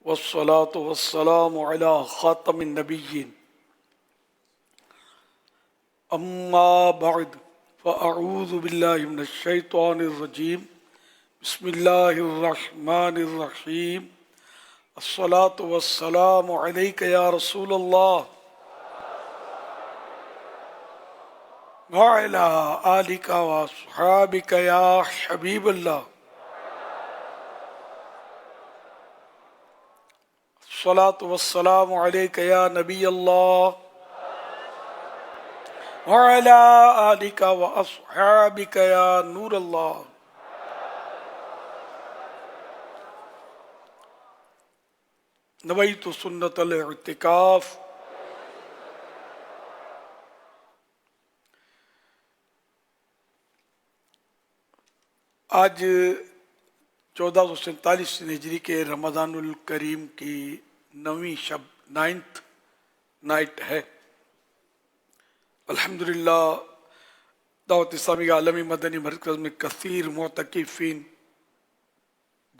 والصلاة والسلام على خاتم النبيين أما بعد فأعوذ بالله من الشيطان الرجيم بسم الله الرحمن الرحيم الصلاة والسلام عليك يا رسول الله وعلى آلك وأصحابك يا حبيب الله الصلاة والسلام عليك يا نبي الله وعلى آلك وأصحابك يا نور الله نويت سنة الاعتكاف. آج 1447 ہجری کے رمضان الکریم کی 9ویں شب 9th نائٹ ہے. الحمدللہ دعوت اسلامی عالمی مدنی مرکز میں کثیر معتکفین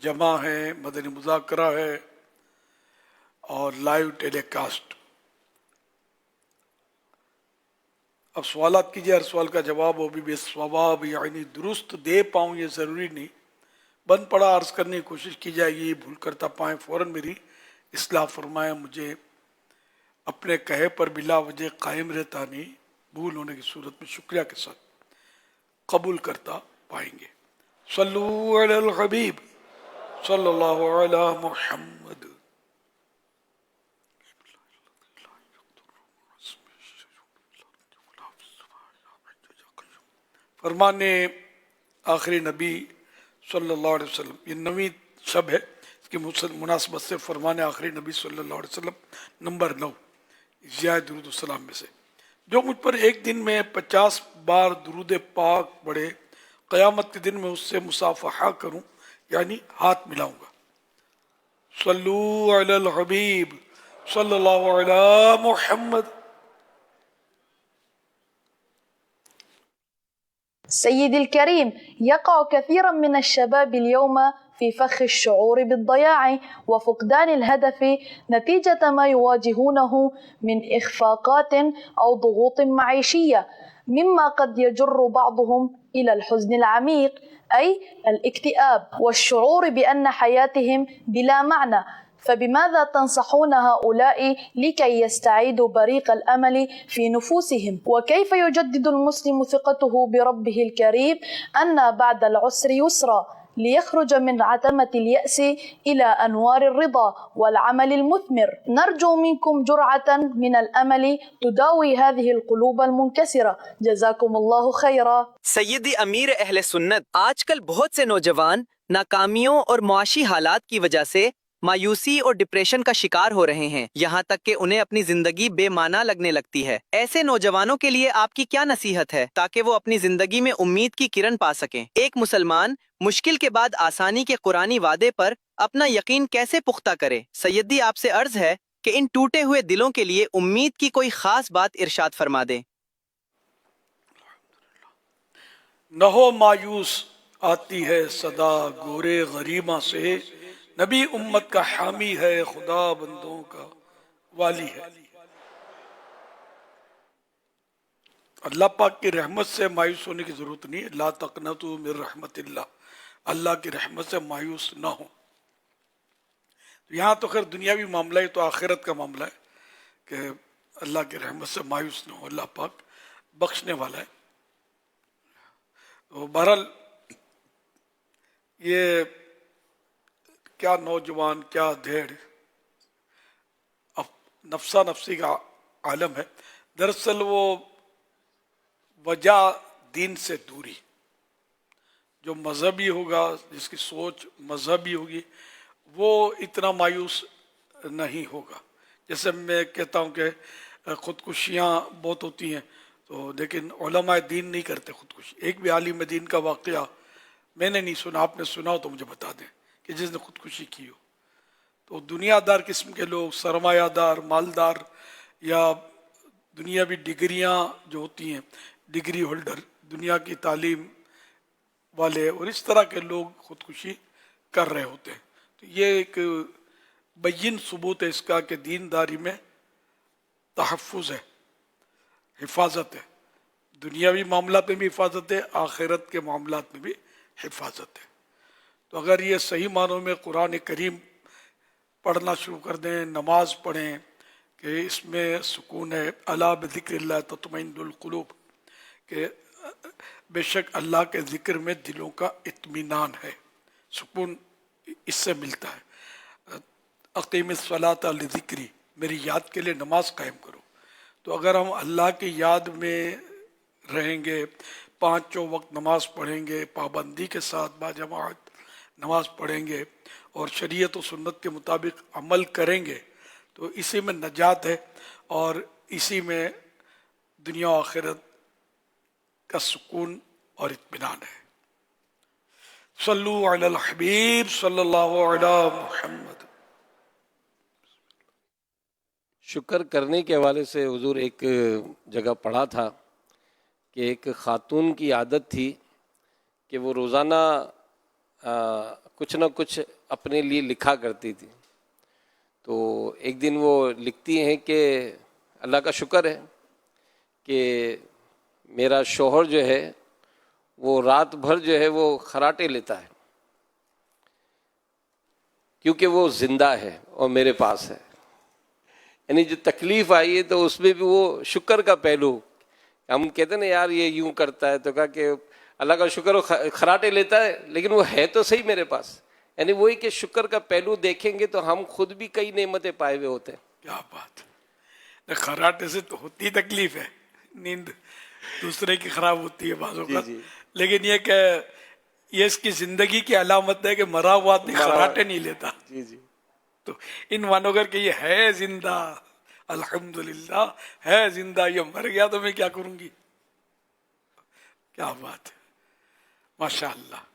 جمع ہیں، مدنی مذاکرہ ہے اور لائیو ٹیلی کاسٹ. اب سوالات کیجیے، ہر سوال کا جواب وہ بھی بے ثواب یعنی درست دے پاؤں یہ ضروری نہیں، بند پڑا عرض کرنے کی کوشش کی جائے گی، بھول کرتا پائیں فوراً میری اصلاح فرمائیں. مجھے اپنے کہے پر بلا وجہ قائم رہتا نہیں، بھول ہونے کی صورت میں شکریہ کے ساتھ قبول کرتا پائیں گے. صلو علی الحبیب صلی اللہ علی محمد. فرمان آخری نبی صلی اللہ علیہ وسلم، یہ 9ویں شب ہے، اس کی مناسبت سے فرمان آخری نبی صلی اللہ علیہ وسلم نمبر 9 زیادہ درود السلام میں سے: جو مجھ پر ایک دن میں 50 بار درود پاک پڑھے، قیامت کے دن میں اس سے مصافحہ کروں یعنی ہاتھ ملاؤں گا. صلو علی الحبیب صلی اللہ علی محمد. سيدي الكريم، يقع كثيرا من الشباب اليوم في فخ الشعور بالضياع وفقدان الهدف نتيجة ما يواجهونه من إخفاقات أو ضغوط معيشية، مما قد يجر بعضهم إلى الحزن العميق أي الاكتئاب والشعور بأن حياتهم بلا معنى. فبماذا تنصحون هؤلاء لكي يستعيدوا بريق الأمل في نفوسهم؟ وكيف يجدد المسلم ثقته بربه الكريم أن بعد العسر يسرا ليخرج من عتمة اليأس إلى أنوار الرضا والعمل المثمر؟ نرجو منكم جرعة من الأمل تداوي هذه القلوب المنكسرة. جزاكم الله خيرا. سیدی امیر اہل سنت، آج کل بہت سے نوجوان ناکامیوں اور معاشی حالات کی وجہ سے مایوسی اور ڈپریشن کا شکار ہو رہے ہیں، یہاں تک کہ انہیں اپنی زندگی بے معنی لگنے لگتی ہے. ایسے نوجوانوں کے لیے آپ کی کیا نصیحت ہے تاکہ وہ اپنی زندگی میں امید کی کرن پا سکیں؟ ایک مسلمان مشکل کے بعد آسانی کے قرآنی وعدے پر اپنا یقین کیسے پختہ کرے؟ سیدی آپ سے عرض ہے کہ ان ٹوٹے ہوئے دلوں کے لیے امید کی کوئی خاص بات ارشاد فرما دیں. نہ ہو مایوس، آتی ہے صدا گورے غریباں سے، نبی امت کا حامی ہے، خدا بندوں کا والی ہے. اللہ پاک کی رحمت سے مایوس ہونے کی ضرورت نہیں ہے. لا تقنطوا من رحمت اللہ، اللہ کی رحمت سے مایوس نہ ہو. یہاں تو خیر دنیاوی معاملہ ہے، تو آخرت کا معاملہ ہے کہ اللہ کی رحمت سے مایوس نہ ہو. اللہ پاک بخشنے والا ہے. تو بہرحال یہ کیا نوجوان، کیا دھیڑ، نفسا نفسی کا عالم ہے. دراصل وہ وجہ دین سے دوری، جو مذہبی ہوگا، جس کی سوچ مذہبی ہوگی، وہ اتنا مایوس نہیں ہوگا. جیسے میں کہتا ہوں کہ خودکشیاں بہت ہوتی ہیں، تو لیکن علماء دین نہیں کرتے خودکشی. ایک بھی عالم دین کا واقعہ میں نے نہیں سنا، آپ نے سنا ہو تو مجھے بتا دیں کہ جس نے خودکشی کی ہو. تو دنیا دار قسم کے لوگ، سرمایہ دار، مالدار، یا دنیاوی ڈگریاں جو ہوتی ہیں، ڈگری ہولڈر، دنیا کی تعلیم والے، اور اس طرح کے لوگ خودکشی کر رہے ہوتے ہیں. تو یہ ایک بین ثبوت ہے اس کا کہ دینداری میں تحفظ ہے، حفاظت ہے، دنیاوی معاملات میں بھی حفاظت ہے، آخرت کے معاملات میں بھی حفاظت ہے۔ تو اگر یہ صحیح معنوں میں قرآن کریم پڑھنا شروع کر دیں، نماز پڑھیں کہ اس میں سکون ہے، الا بذکر اللہ تطمئن القلوب، کہ بے شک اللہ کے ذکر میں دلوں کا اطمینان ہے، سکون اس سے ملتا ہے۔ اقیم الصلاۃ لذکری، میری یاد کے لیے نماز قائم کرو۔ تو اگر ہم اللہ کی یاد میں رہیں گے، پانچوں وقت نماز پڑھیں گے، پابندی کے ساتھ باجماعت نماز پڑھیں گے اور شریعت و سنت کے مطابق عمل کریں گے، تو اسی میں نجات ہے اور اسی میں دنیا و آخرت کا سکون اور اطمینان ہے۔ صلو علی الحبیب صلی اللہ علی محمد۔ شکر کرنے کے حوالے سے حضور ایک جگہ پڑھا تھا کہ ایک خاتون کی عادت تھی کہ وہ روزانہ کچھ نہ کچھ اپنے لیے لکھا کرتی تھی۔ تو ایک دن وہ لکھتی ہیں کہ اللہ کا شکر ہے کہ میرا شوہر جو ہے وہ رات بھر جو ہے وہ خراٹے لیتا ہے، کیونکہ وہ زندہ ہے اور میرے پاس ہے۔ یعنی جو تکلیف آئی ہے تو اس میں بھی وہ شکر کا پہلو، ہم کہتے ہیں نا یار یہ یوں کرتا ہے، تو کہا کہ اللہ کا شکر وہ خراٹے لیتا ہے لیکن وہ ہے تو صحیح میرے پاس۔ یعنی وہی کہ شکر کا پہلو دیکھیں گے تو ہم خود بھی کئی نعمتیں پائے ہوئے ہوتے ہیں۔ کیا بات ہے، خراٹے سے تو ہوتی تکلیف ہے، نیند دوسرے کی خراب ہوتی ہے بعض اوقات، لیکن یہ کہ یہ اس کی زندگی کی علامت ہے کہ مرا ہوا آدمی خراٹے نہیں لیتا۔ جی جی تو ان مانو کر کہ یہ ہے زندہ، الحمدللہ ہے زندہ، یہ مر گیا تو میں کیا کروں گی۔ کیا بات ہے، ماشاء اللہ۔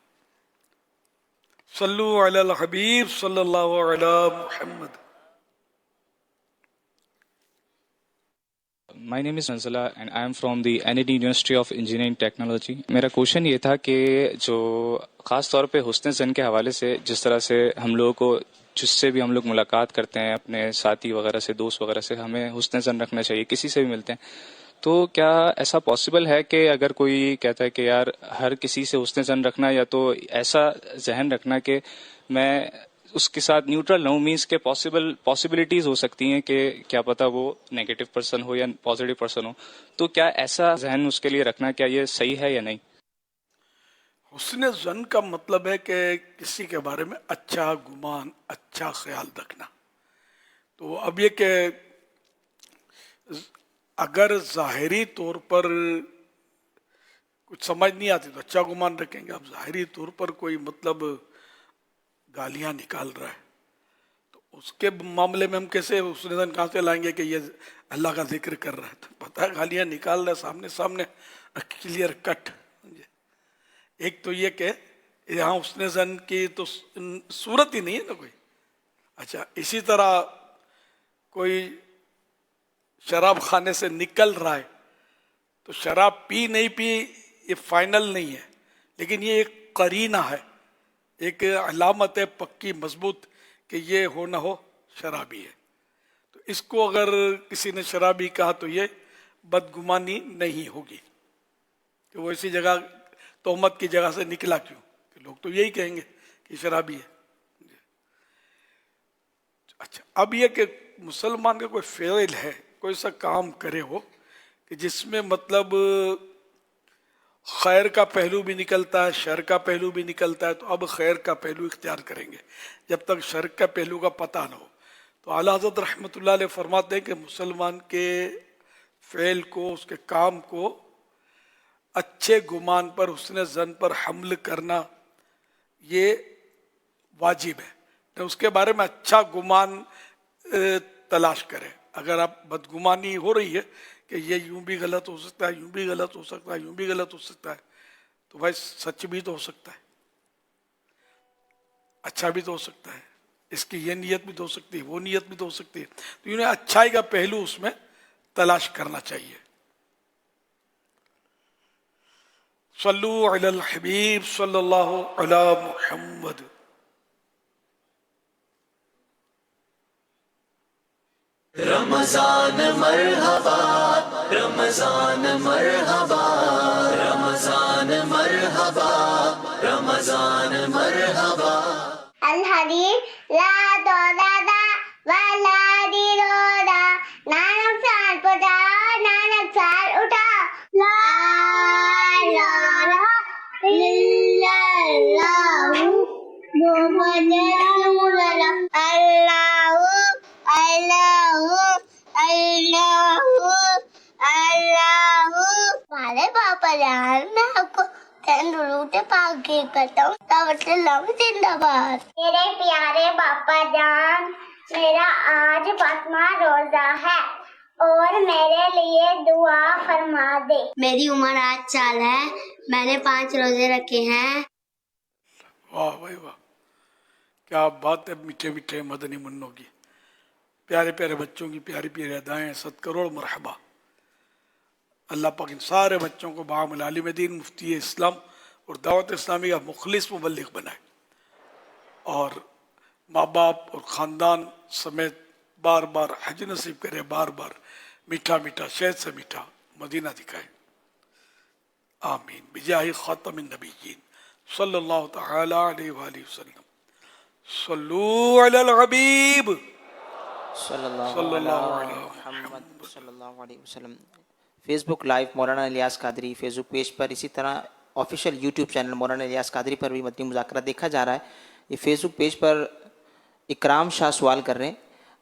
صلو علی الحبیب صلی اللہ علی محمد۔ My name is Manzala and I am from the NID University of Engineering Technology. میرا کوشچن یہ تھا کہ جو خاص طور پہ حسن زن کے حوالے سے جس طرح سے ہم لوگوں کو، جس سے بھی ہم لوگ ملاقات کرتے ہیں اپنے ساتھی وغیرہ سے، دوست وغیرہ سے، ہمیں حسن زن رکھنا چاہیے، کسی سے بھی ملتے ہیں، تو کیا ایسا پاسبل ہے کہ اگر کوئی کہتا ہے کہ یار ہر کسی سے حسن زن رکھنا، یا تو ایسا ذہن رکھنا کہ میں اس کے ساتھ نیوٹرل نہ ہوں، مینس کہ پاسبلٹیز ہو سکتی ہیں کہ کیا پتا وہ نیگیٹو پرسن ہو یا پازیٹیو پرسن ہو، تو کیا ایسا ذہن اس کے لیے رکھنا، کیا یہ صحیح ہے یا نہیں؟ حسن ظن کا مطلب ہے کہ کسی کے بارے میں اچھا گمان، اچھا خیال رکھنا۔ تو اب یہ کہ اگر ظاہری طور پر کچھ سمجھ نہیں آتی تو اچھا گمان رکھیں گے، اب ظاہری طور پر کوئی مطلب گالیاں نکال رہا ہے تو اس کے معاملے میں ہم کیسے حسن ظن کہاں سے لائیں گے کہ یہ اللہ کا ذکر کر رہا ہے؟ تو پتہ ہے گالیاں نکال رہا ہے سامنے کلیئر کٹ۔ ایک تو یہ کہ یہاں حسن ظن کی تو صورت ہی نہیں ہے نا کوئی۔ اچھا، اسی طرح کوئی شراب خانے سے نکل رہا ہے تو شراب پی نہیں پی یہ فائنل نہیں ہے، لیکن یہ ایک قرینہ ہے، ایک علامت ہے پکی مضبوط کہ یہ ہو نہ ہو شرابی ہے۔ تو اس کو اگر کسی نے شرابی کہا تو یہ بدگمانی نہیں ہوگی کہ وہ اسی جگہ تہمت کی جگہ سے نکلا کیوں، کہ لوگ تو یہی کہیں گے کہ شرابی ہے۔ اچھا، اب یہ کہ مسلمان کا کوئی فعل ہے، کوئی سا کام کرے ہو کہ جس میں مطلب خیر کا پہلو بھی نکلتا ہے، شر کا پہلو بھی نکلتا ہے، تو اب خیر کا پہلو اختیار کریں گے جب تک شر کا پہلو کا پتہ نہ ہو۔ تو اعلیٰ حضرت رحمۃ اللہ علیہ فرماتے ہیں کہ مسلمان کے فعل کو، اس کے کام کو اچھے گمان پر، حسن ظن پر حمل کرنا یہ واجب ہے، تو اس کے بارے میں اچھا گمان تلاش کریں۔ اگر آپ بدگمانی ہو رہی ہے کہ یہ یوں بھی غلط ہو سکتا ہے، یوں بھی غلط ہو سکتا ہے، یوں بھی غلط ہو سکتا ہے، تو بھائی سچ بھی تو ہو سکتا ہے، اچھا بھی تو ہو سکتا ہے، اس کی یہ نیت بھی تو ہو سکتی ہے، وہ نیت بھی تو ہو سکتی ہے، تو انہیں اچھائی کا پہلو اس میں تلاش کرنا چاہیے۔ صلو علی الحبیب صلی اللہ علی محمد۔ रमजान मरहबा रमजान मरहबा रमजान मरहबा रमजान मरहबा Al-Hadid la dorada wa la di roda nanak sal puja nanak sal uta la ilaha illallah Muhammadur Rasulullah Allahu हमारे पापा जान मैं आपको तंदुरुस्ती पाके करता हूँ जिंदाबाद मेरे प्यारे पापा जान मेरा आज 5वां रोजा है और मेरे लिए दुआ फरमा दे मेरी उम्र 8 साल है मैंने 5 रोजे रखे हैं वाह भाई वाह, क्या बात है। मीठे मीठे मदनी मुन्नों की, प्यारे प्यारे बच्चों की प्यारी प्यारी अदाएं, 7 करोड़ मरहबा। अल्लाह पाक इन सारे बच्चों को बाम आलिम दीन, मुफ्ती इस्लाम और दावत इस्लामी का मुखलिस मुबल्लिग बनाए और माँ बाप और ख़ानदान समेत बार बार हज नसीब करे, बार बार मीठा मीठा शहद से मीठा मदीना दिखाए। आमीन बिजाहि ख़ातमिन नबिय्यीन सल्लल्लाहु तआला अलैहि वसल्लम। सल्लू अलल हबीब सल्लल्लाहु अलैहि वसल्लम। फेसबुक लाइव मौलाना इलियास कादरी फेसबुक पेज पर, इसी तरह ऑफिशियल यूट्यूब चैनल मौलाना इलियास कादरी पर भी मदनी मुज़ाकरा देखा जा रहा है। ये फेसबुक पेज पर इकराम शाह सवाल कर रहे हैं,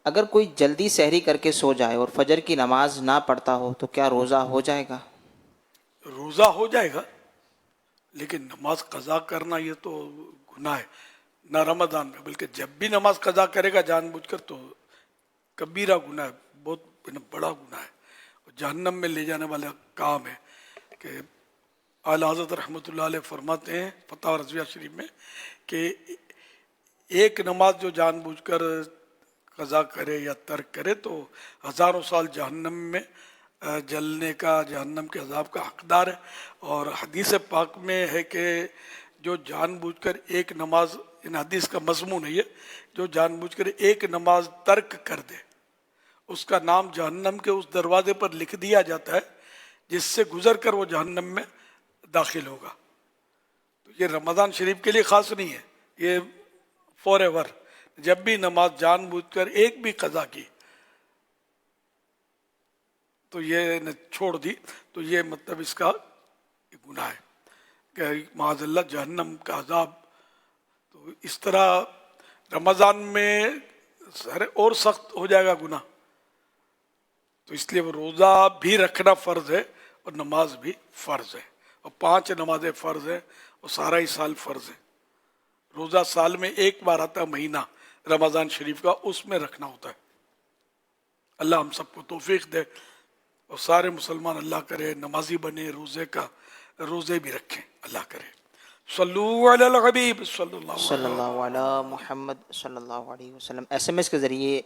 अगर कोई जल्दी सहरी करके सो जाए और फजर की नमाज ना पढ़ता हो तो क्या रोज़ा हो जाएगा? रोज़ा हो जाएगा, लेकिन नमाज कज़ा करना ये तो गुनाह है, ना रमज़ान में बल्कि जब भी नमाज कज़ा करेगा जानबूझकर तो कबीरा गुनाह है, बहुत बड़ा गुनाह है, जहन्नम में ले जाने वाला काम है। कि आला हज़रत रहमतुल्लाह अलैह फरमाते हैं फतवा रज़विया शरीफ में कि एक नमाज जो जानबूझकर कज़ा करे या तर्क करे तो हज़ारों साल जहन्नम में जलने का, जहन्नम के अज़ाब का हकदार है। और हदीस पाक में है कि जो जानबूझकर एक नमाज, इन हदीस का मज़मून है ये, जो जानबूझकर एक नमाज तर्क कर दे उसका नाम जहन्नम के उस दरवाजे पर लिख दिया जाता है जिससे गुजर कर वो जहन्नम में दाखिल होगा। तो ये रमज़ान शरीफ के लिए ख़ास नहीं है, ये फॉर एवर। जब भी नमाज जानबूझकर एक भी कज़ा की तो ये न छोड़ दी तो ये मतलब इसका गुनाह है कि माज़अल्लाह जहन्नम का अज़ाब। तो इस तरह रमज़ान में सारे और सख्त हो जाएगा गुनाह, तो इसलिए वो रोज़ा भी रखना फ़र्ज़ है और नमाज भी फ़र्ज़ है। और 5 नमाजें फ़र्ज़ है और सारा ही साल फ़र्ज़ है। रोज़ा साल में एक बार आता है महीना रमज़ान शरीफ का, उसमें रखना होता है। अल्लाह हम सबको तौफीक दे और सारे मुसलमान अल्लाह करे नमाजी बने, रोज़े भी रखें, अल्लाह करे। सल्लू अलल हबीब सल्लल्लाहु अला मुहम्मद सल्लल्लाहु अलैहि वसल्लम। SMS के ज़रिए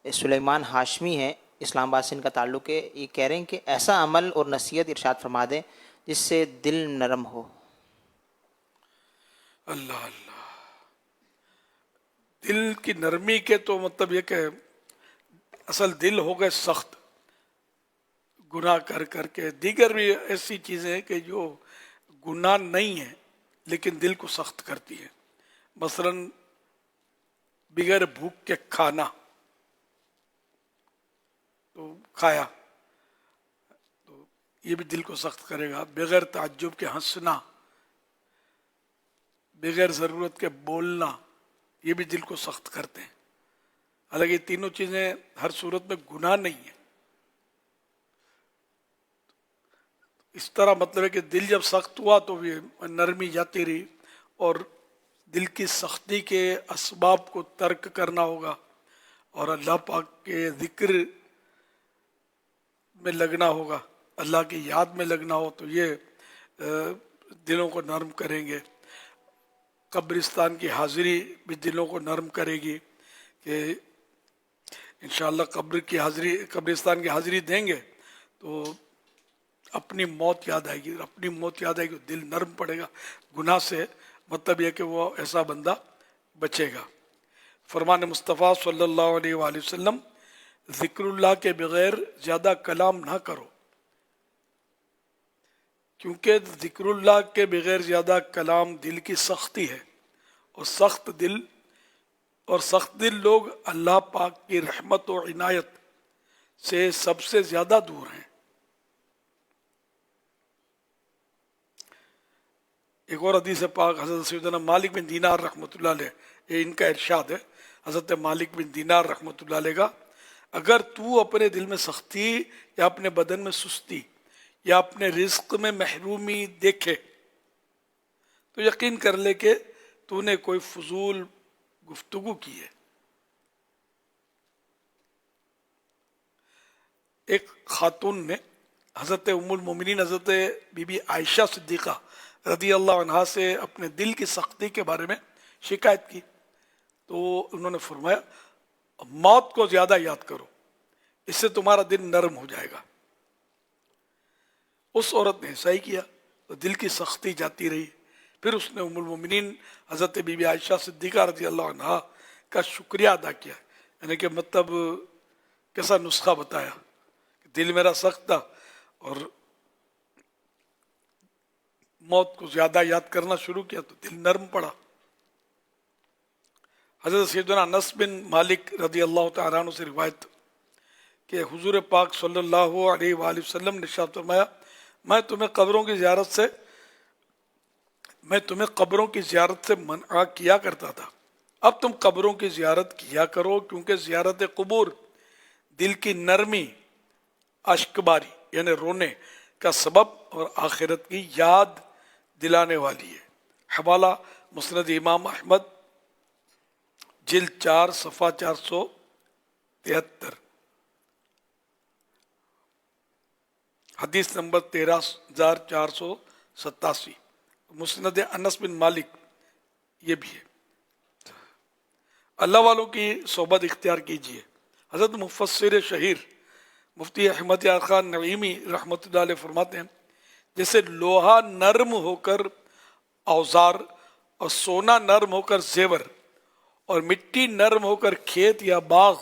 सुलेमान हाशमी हैं, इस्लामाबाद से इनका ताल्लुक़ है। ये कह रहे हैं कि ऐसा अमल और नसीहत इरशाद फरमा दें जिससे दिल नरम हो। अल्लाह अल्लाह, दिल की नरमी के तो मतलब ये कि असल दिल हो गए सख्त गुनाह कर करके। दीगर भी ऐसी चीज़ें हैं कि जो गुनाह नहीं है लेकिन दिल को सख्त करती है। मसलन बिगर भूख के खाना, तो खाया तो ये भी दिल को सख्त करेगा। बगैर ताज्जुब के हंसना, बगैर ज़रूरत के बोलना, ये भी दिल को सख्त करते हैं। हालांकि तीनों चीज़ें हर सूरत में गुनाह नहीं है। इस तरह मतलब है कि दिल जब सख्त हुआ तो ये नरमी जाती रही और दिल की सख्ती के असबाब को तर्क करना होगा और अल्लाह पाक के ज़िक्र में लगना होगा, अल्लाह की याद में लगना हो तो ये दिलों को नरम करेंगे। कब्रिस्तान की हाज़िरी भी दिलों को नरम करेगी कि इंशाअल्लाह कब्रिस्तान की हाज़िरी देंगे तो अपनी मौत याद आएगी, अपनी मौत याद आएगी, दिल नरम पड़ेगा। गुनाह से मतलब यह कि वो ऐसा बंदा बचेगा। फरमान मुस्तफ़ा सल्लल्लाहु अलैहि वसल्लम ذکرullah کے بغیر زیادہ کلام نہ کرو، کیونکہ ذکرullah کے بغیر زیادہ کلام دل کی سختی ہے، اور سخت دل لوگ اللہ پاک کی رحمت و عنایت سے سب سے زیادہ دور ہیں۔ ایک اور حدیث پاک حضرت سیدنا مالک بن دینار رحمۃ اللہ علیہ، یہ ان کا ارشاد ہے حضرت مالک بن دینار رحمۃ اللہ علیہ کا، اگر تو اپنے دل میں سختی یا اپنے بدن میں سستی یا اپنے رزق میں محرومی دیکھے تو یقین کر لے کہ تو نے کوئی فضول گفتگو کی ہے۔ ایک خاتون نے حضرت ام المومنین حضرت بی بی عائشہ صدیقہ رضی اللہ عنہا سے اپنے دل کی سختی کے بارے میں شکایت کی، تو انہوں نے فرمایا موت کو زیادہ یاد کرو، اس سے تمہارا دل نرم ہو جائے گا۔ اس عورت نے ایسا ہی کیا، تو دل کی سختی جاتی رہی۔ پھر اس نے ام المومنین حضرت بی بی عائشہ صدیقہ رضی اللہ عنہا کا شکریہ ادا کیا، یعنی کہ مطلب کیسا نسخہ بتایا، دل میرا سخت تھا اور موت کو زیادہ یاد کرنا شروع کیا تو دل نرم پڑا۔ حضرت سیدنا انس بن مالک رضی اللہ تعالیٰ عنہ سے روایت کہ حضور پاک صلی اللہ علیہ وآلہ وسلم نے ارشاد فرمایا، میں تمہیں قبروں کی زیارت سے منع کیا کرتا تھا، اب تم قبروں کی زیارت کیا کرو، کیونکہ زیارت قبور دل کی نرمی، اشکباری یعنی رونے کا سبب اور آخرت کی یاد دلانے والی ہے۔ حوالہ مسند امام احمد جلد 4 صفحہ 473، حدیث نمبر 13487، مسند انس بن مالک یہ بھی ہے۔ اللہ والوں کی صحبت اختیار کیجیے۔ حضرت مفسر شہیر مفتی احمد یار خان نعیمی رحمۃ اللہ علیہ فرماتے ہیں، جیسے لوہا نرم ہو کر اوزار اور سونا نرم ہو کر زیور اور مٹی نرم ہو کر کھیت یا باغ،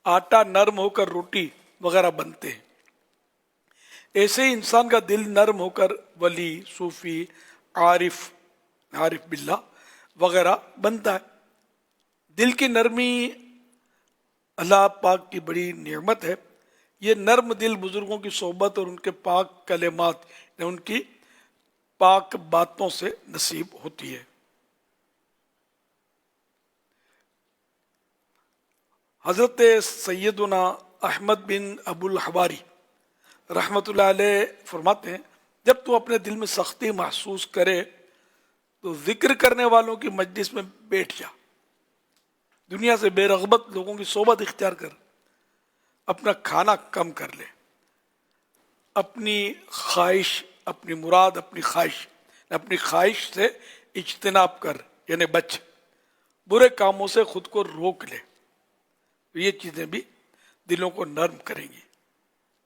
آٹا نرم ہو کر روٹی وغیرہ بنتے ہیں، ایسے ہی انسان کا دل نرم ہو کر ولی، صوفی، عارف باللہ وغیرہ بنتا ہے۔ دل کی نرمی اللہ پاک کی بڑی نعمت ہے۔ یہ نرم دل بزرگوں کی صحبت اور ان کے پاک کلمات، ان کی پاک باتوں سے نصیب ہوتی ہے۔ حضرت سیدنا احمد بن ابو الحواری رحمۃ اللہ علیہ فرماتے ہیں، جب تو اپنے دل میں سختی محسوس کرے تو ذکر کرنے والوں کی مجلس میں بیٹھ جا، دنیا سے بے رغبت لوگوں کی صحبت اختیار کر، اپنا کھانا کم کر لے، اپنی خواہش، اپنی مراد، اپنی خواہش سے اجتناب کر، یعنی بچ، برے کاموں سے خود کو روک لے، تو یہ چیزیں بھی دلوں کو نرم کریں گی۔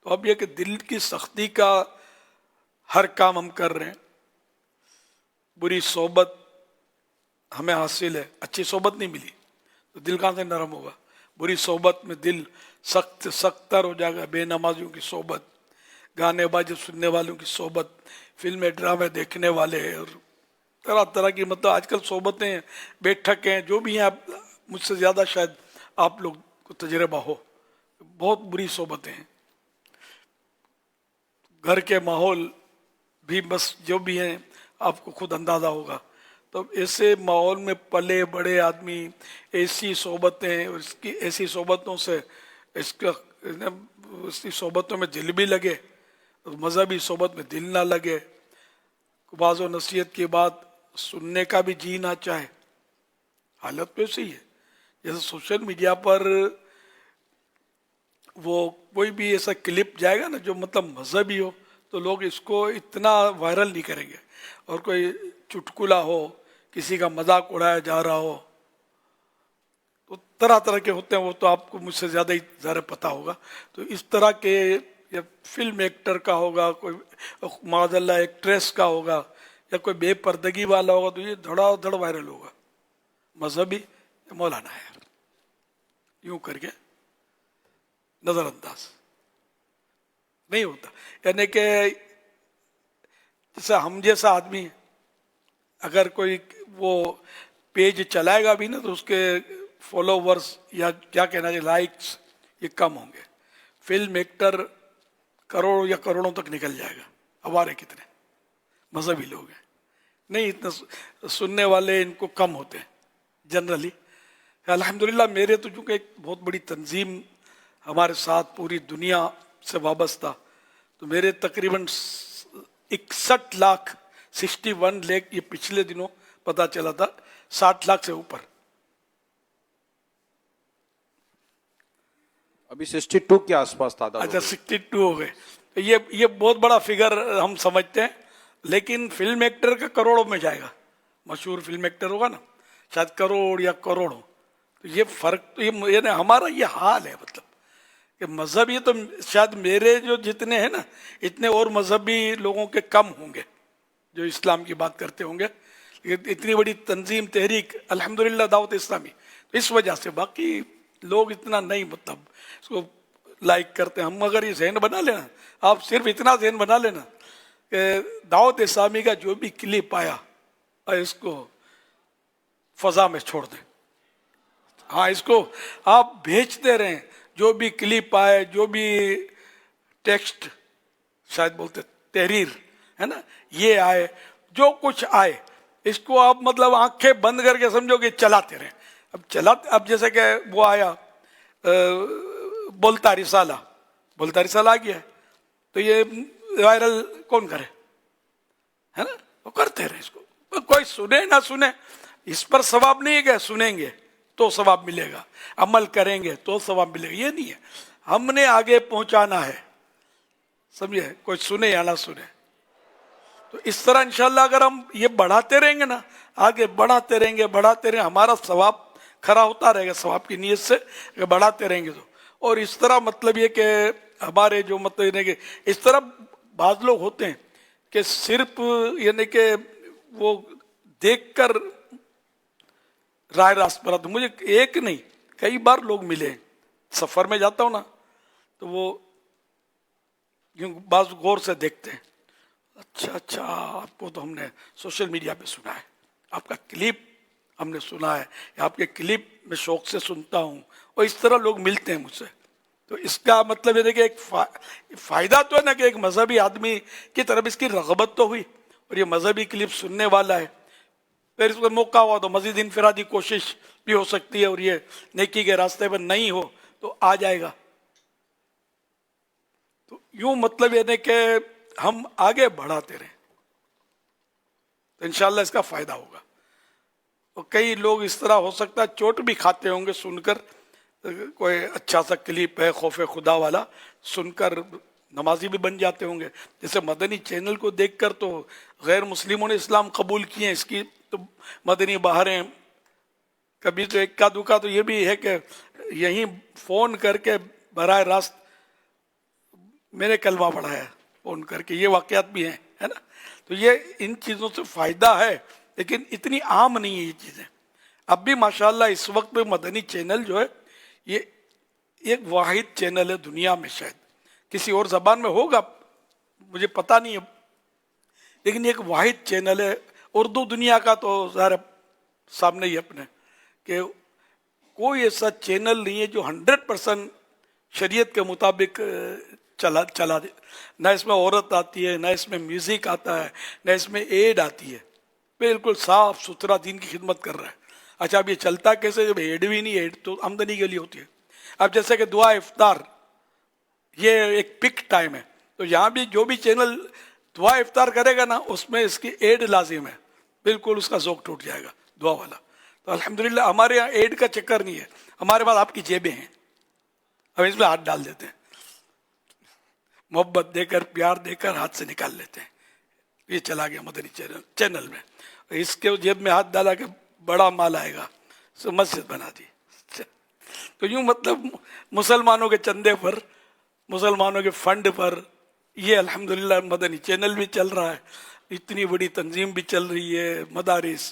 تو اب یہ کہ دل کی سختی کا ہر کام ہم کر رہے ہیں، بری صحبت ہمیں حاصل ہے، اچھی صحبت نہیں ملی تو دل کہاں سے نرم ہوگا؟ بری صحبت میں دل سخت تر ہو جائے گا، بے نمازیوں کی صحبت، گانے باجے سننے والوں کی صحبت، فلمیں ڈرامے دیکھنے والے اور طرح طرح کی، مطلب آج کل صحبتیں، بیٹھک ہیں، جو بھی ہیں، مجھ سے زیادہ شاید آپ لوگ کو تجربہ ہو، بہت بری صحبتیں ہیں۔ گھر کے ماحول بھی بس جو بھی ہیں آپ کو خود اندازہ ہوگا، تو ایسے ماحول میں پلے بڑے آدمی، ایسی صحبتیں، اور اس کی ایسی صحبتوں سے اسی صحبتوں میں دل بھی لگے، مذہبی صحبت میں دل نہ لگے، بعض و نصیحت کی بات سننے کا بھی جی نہ چاہے، حالت تو ایسی ہے۔ جیسے سوشل میڈیا پر وہ کوئی بھی ایسا کلپ جائے گا نا جو مطلب مذہبی ہو تو لوگ اس کو اتنا وائرل نہیں کریں گے، اور کوئی چٹکلا ہو، کسی کا مذاق اڑایا جا رہا ہو، تو طرح طرح کے ہوتے ہیں، وہ تو آپ کو مجھ سے زیادہ ہی ظاہر پتہ ہوگا۔ تو اس طرح کے یا فلم ایکٹر کا ہوگا، کوئی معاذ اللہ ایکٹریس کا ہوگا، یا کوئی بے پردگی والا ہوگا، تو یہ دھڑا دھڑ وائرل ہوگا، مذہبی مولانا ہے، یوں کر کے नज़रअंदाज नहीं होता। यानी कि जैसे हम जैसा आदमी है, अगर कोई वो पेज चलाएगा भी ना तो उसके फॉलोवर्स या क्या कहना चाहिए लाइक्स ये कम होंगे। फिल्म एक्टर करोड़ या करोड़ों तक निकल जाएगा। हमारे कितने मजहबी लोग हैं, नहीं इतना सुनने वाले इनको कम होते हैं जनरली। अल्हम्दुलिल्लाह मेरे तो चूँकि एक बहुत बड़ी तंजीम हमारे साथ पूरी दुनिया से वाबस्ता, तो मेरे तकरीबन 61 लाख 61 लाख ये पिछले दिनों पता चला था, 60 लाख से ऊपर। अभी 62 के आसपास था। अच्छा 62 हो गए, तो ये बहुत बड़ा फिगर हम समझते हैं, लेकिन फिल्म एक्टर का करोड़ों में जाएगा। मशहूर फिल्म एक्टर होगा ना, शायद करोड़ या करोड़ों। तो ये फर्क तो ये हमारा ये हाल है, मतलब कि मजहब ये तो शायद मेरे जो जितने हैं ना इतने और मजहबी लोगों के कम होंगे जो इस्लाम की बात करते होंगे। इतनी बड़ी तंजीम तहरीक अल्हम्दुलिल्लाह दावत इस्लामी, तो इस वजह से बाकी लोग इतना नहीं मतलब इसको लाइक करते हैं। हम अगर ये जहन बना लेना, आप सिर्फ इतना जहन बना लेना कि दावत इस्लामी का जो भी क्लिप आया इसको फजा में छोड़ दें। हाँ, इसको आप भेजते रहें, जो भी क्लिप आए, जो भी टेक्स्ट शायद बोलते तहरीर है ना, ये आए, जो कुछ आए, इसको आप मतलब आंखें बंद करके समझो कि चलाते रहें। अब जैसे कि वो आया बोलता रिसाला आ गया, तो ये वायरल कौन करे, है ना, वो करते रहे इसको। कोई सुने ना सुने, इस पर सवाब नहीं है कि सुनेंगे तो सवाब मिलेगा, अमल करेंगे तो सवाब मिलेगा, ये नहीं है। हमने आगे पहुंचाना है, समझे, कोई सुने या ना सुने। तो इस तरह इंशाल्लाह अगर हम ये बढ़ाते रहेंगे ना, आगे बढ़ाते रहेंगे, हमारा सवाब खरा होता रहेगा सवाब की नीयत से, अगर बढ़ाते रहेंगे तो। और इस तरह मतलब ये कि हमारे जो मतलब कि इस तरह बाज लोग होते हैं कि सिर्फ यानी कि वो देखकर राय रास्त पर आते। मुझे एक नहीं कई बार लोग मिले, सफर में जाता हूँ ना, तो वो यूं बाज गौर से देखते हैं, अच्छा आपको तो हमने सोशल मीडिया पे सुना है, आपका क्लिप हमने सुना है, आपके क्लिप में शौक से सुनता हूँ, और इस तरह लोग मिलते हैं मुझसे। तो इसका मतलब ये कि एक फायदा तो है ना कि एक मजहबी आदमी की तरफ इसकी रगबत तो हुई, और ये मजहबी क्लिप सुनने वाला है, फिर इसको मौका हुआ तो मजीद इनफरादी कोशिश भी हो सकती है, और ये नेकी के रास्ते पर नहीं हो तो आ जाएगा। तो यूं मतलब ये नहीं कि हम आगे बढ़ाते रहें तो इंशाल्लाह इसका फायदा होगा। और कई लोग इस तरह हो सकता है चोट भी खाते होंगे सुनकर, कोई अच्छा सा क्लिप है खौफे खुदा वाला, सुनकर नमाजी भी बन जाते होंगे। जैसे मदनी चैनल को देखकर तो गैर मुस्लिमों ने इस्लाम कबूल किए, इसकी तो मदनी बहारें। कभी तो इक्का दुक्का तो ये भी है कि यहीं फ़ोन करके बराह रास्त मैंने कलमा पढ़ाया फ़ोन करके, ये वाक़यात भी हैं, है ना। तो ये इन चीज़ों से फ़ायदा है, लेकिन इतनी आम नहीं है ये चीज़ें। अब भी माशाल्लाह इस वक्त मदनी चैनल जो है ये एक वाहिद चैनल है दुनिया में, शायद किसी और ज़बान में होगा मुझे पता नहीं है, लेकिन एक वाहिद चैनल है। उर्दू दुनिया का तो ज़ाहिर सामने ही अपने कि कोई ऐसा चैनल नहीं है जो 100% शरीयत के मुताबिक चला दे। ना इसमें औरत आती है, ना इसमें म्यूज़िक आता है, ना इसमें एड आती है, बिल्कुल साफ सुथरा दीन की खिदमत कर रहा है। अच्छा, अब ये चलता कैसे, जब एड भी नहीं, एड तो आमदनी के लिए होती है। अब जैसे कि दुआ इफ्तार ये एक पिक टाइम है, तो यहाँ भी जो भी चैनल दुआ इफ्तार करेगा ना उसमें इसकी एड लाजिम है, बिल्कुल उसका ज़ौक टूट जाएगा दुआ वाला। तो अल्हम्दुलिल्लाह हमारे यहाँ एड का चक्कर नहीं है, हमारे पास आपकी जेबें हैं, हम इसमें हाथ डाल देते हैं, मोहब्बत देकर प्यार देकर हाथ से निकाल लेते हैं। ये चला गया मदनी चैनल में, इसके जेब में हाथ डाला कि बड़ा माल आएगा, सो मस्जिद बना दी। तो यूं मतलब मुसलमानों के चंदे पर, मुसलमानों के फंड पर ये अल्हम्दुलिल्लाह मदनी चैनल भी चल रहा है, इतनी बड़ी तंजीम भी चल रही है, मदारिस,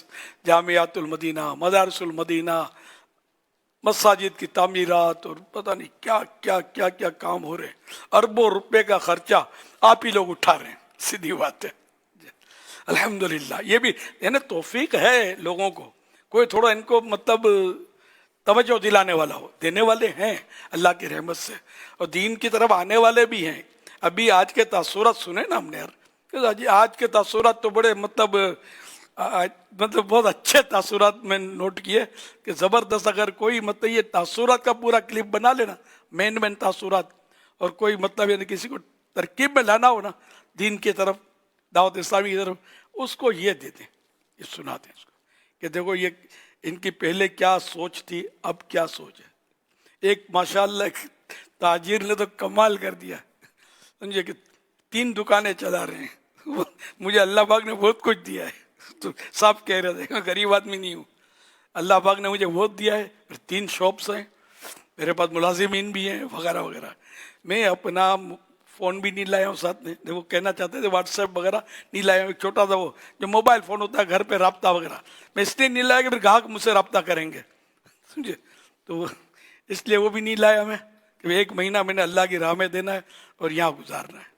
जामियातुल मदीना, मदारिसुल मदीना, मसाजिद की तामीरात और पता नहीं क्या क्या क्या क्या काम हो रहे हैं, अरबों रुपए का खर्चा आप ही लोग उठा रहे हैं, सीधी बात है। अल्हम्दुलिल्लाह, ये भी है ना, तौफीक है लोगों को, कोई थोड़ा इनको मतलब तवज्जो दिलाने वाला हो, देने वाले हैं अल्लाह की रहमत से, और दीन की तरफ आने वाले भी हैं। अभी आज के तासुरात सुने ना हमने यार, आज के तासुरात तो बड़े मतलब बहुत अच्छे तासुरात में नोट किए कि ज़बरदस्त। अगर कोई मतलब ये तासुरात का पूरा क्लिप बना लेना, मेन तासुरात, और कोई मतलब यानी किसी को तरकीब में लाना हो ना दीन की तरफ, दावत इस्लामी की तरफ, उसको ये दे दें, ये सुना दें उसको कि देखो ये इनकी पहले क्या सोच थी, अब क्या सोच है। एक माशाअल्लाह ताजिर ने तो कमाल कर दिया, समझे कि 3 दुकानें चला रहे हैं। मुझे अल्लाह पाक ने बहुत कुछ दिया है, तो साफ कह रहे थे, गरीब आदमी नहीं हूँ, अल्लाह पाक ने मुझे बहुत दिया है, फिर 3 शॉप्स हैं, मेरे पास मुलाजिमीन भी हैं वगैरह वगैरह। मैं अपना फ़ोन भी नहीं लाया हूँ साथ में, देखो कहना चाहते थे व्हाट्सएप वगैरह नहीं लाया हूँ, एक छोटा सा वो जो मोबाइल फ़ोन होता है घर पे रब्ता वगैरह, मैं इसलिए नहीं लाया कि फिर ग्राहक मुझसे रब्ता करेंगे, समझे, तो इसलिए वो भी नहीं लाया मैं कि 1 महीना मैंने अल्लाह की राह में देना है और यहाँ गुजारना है।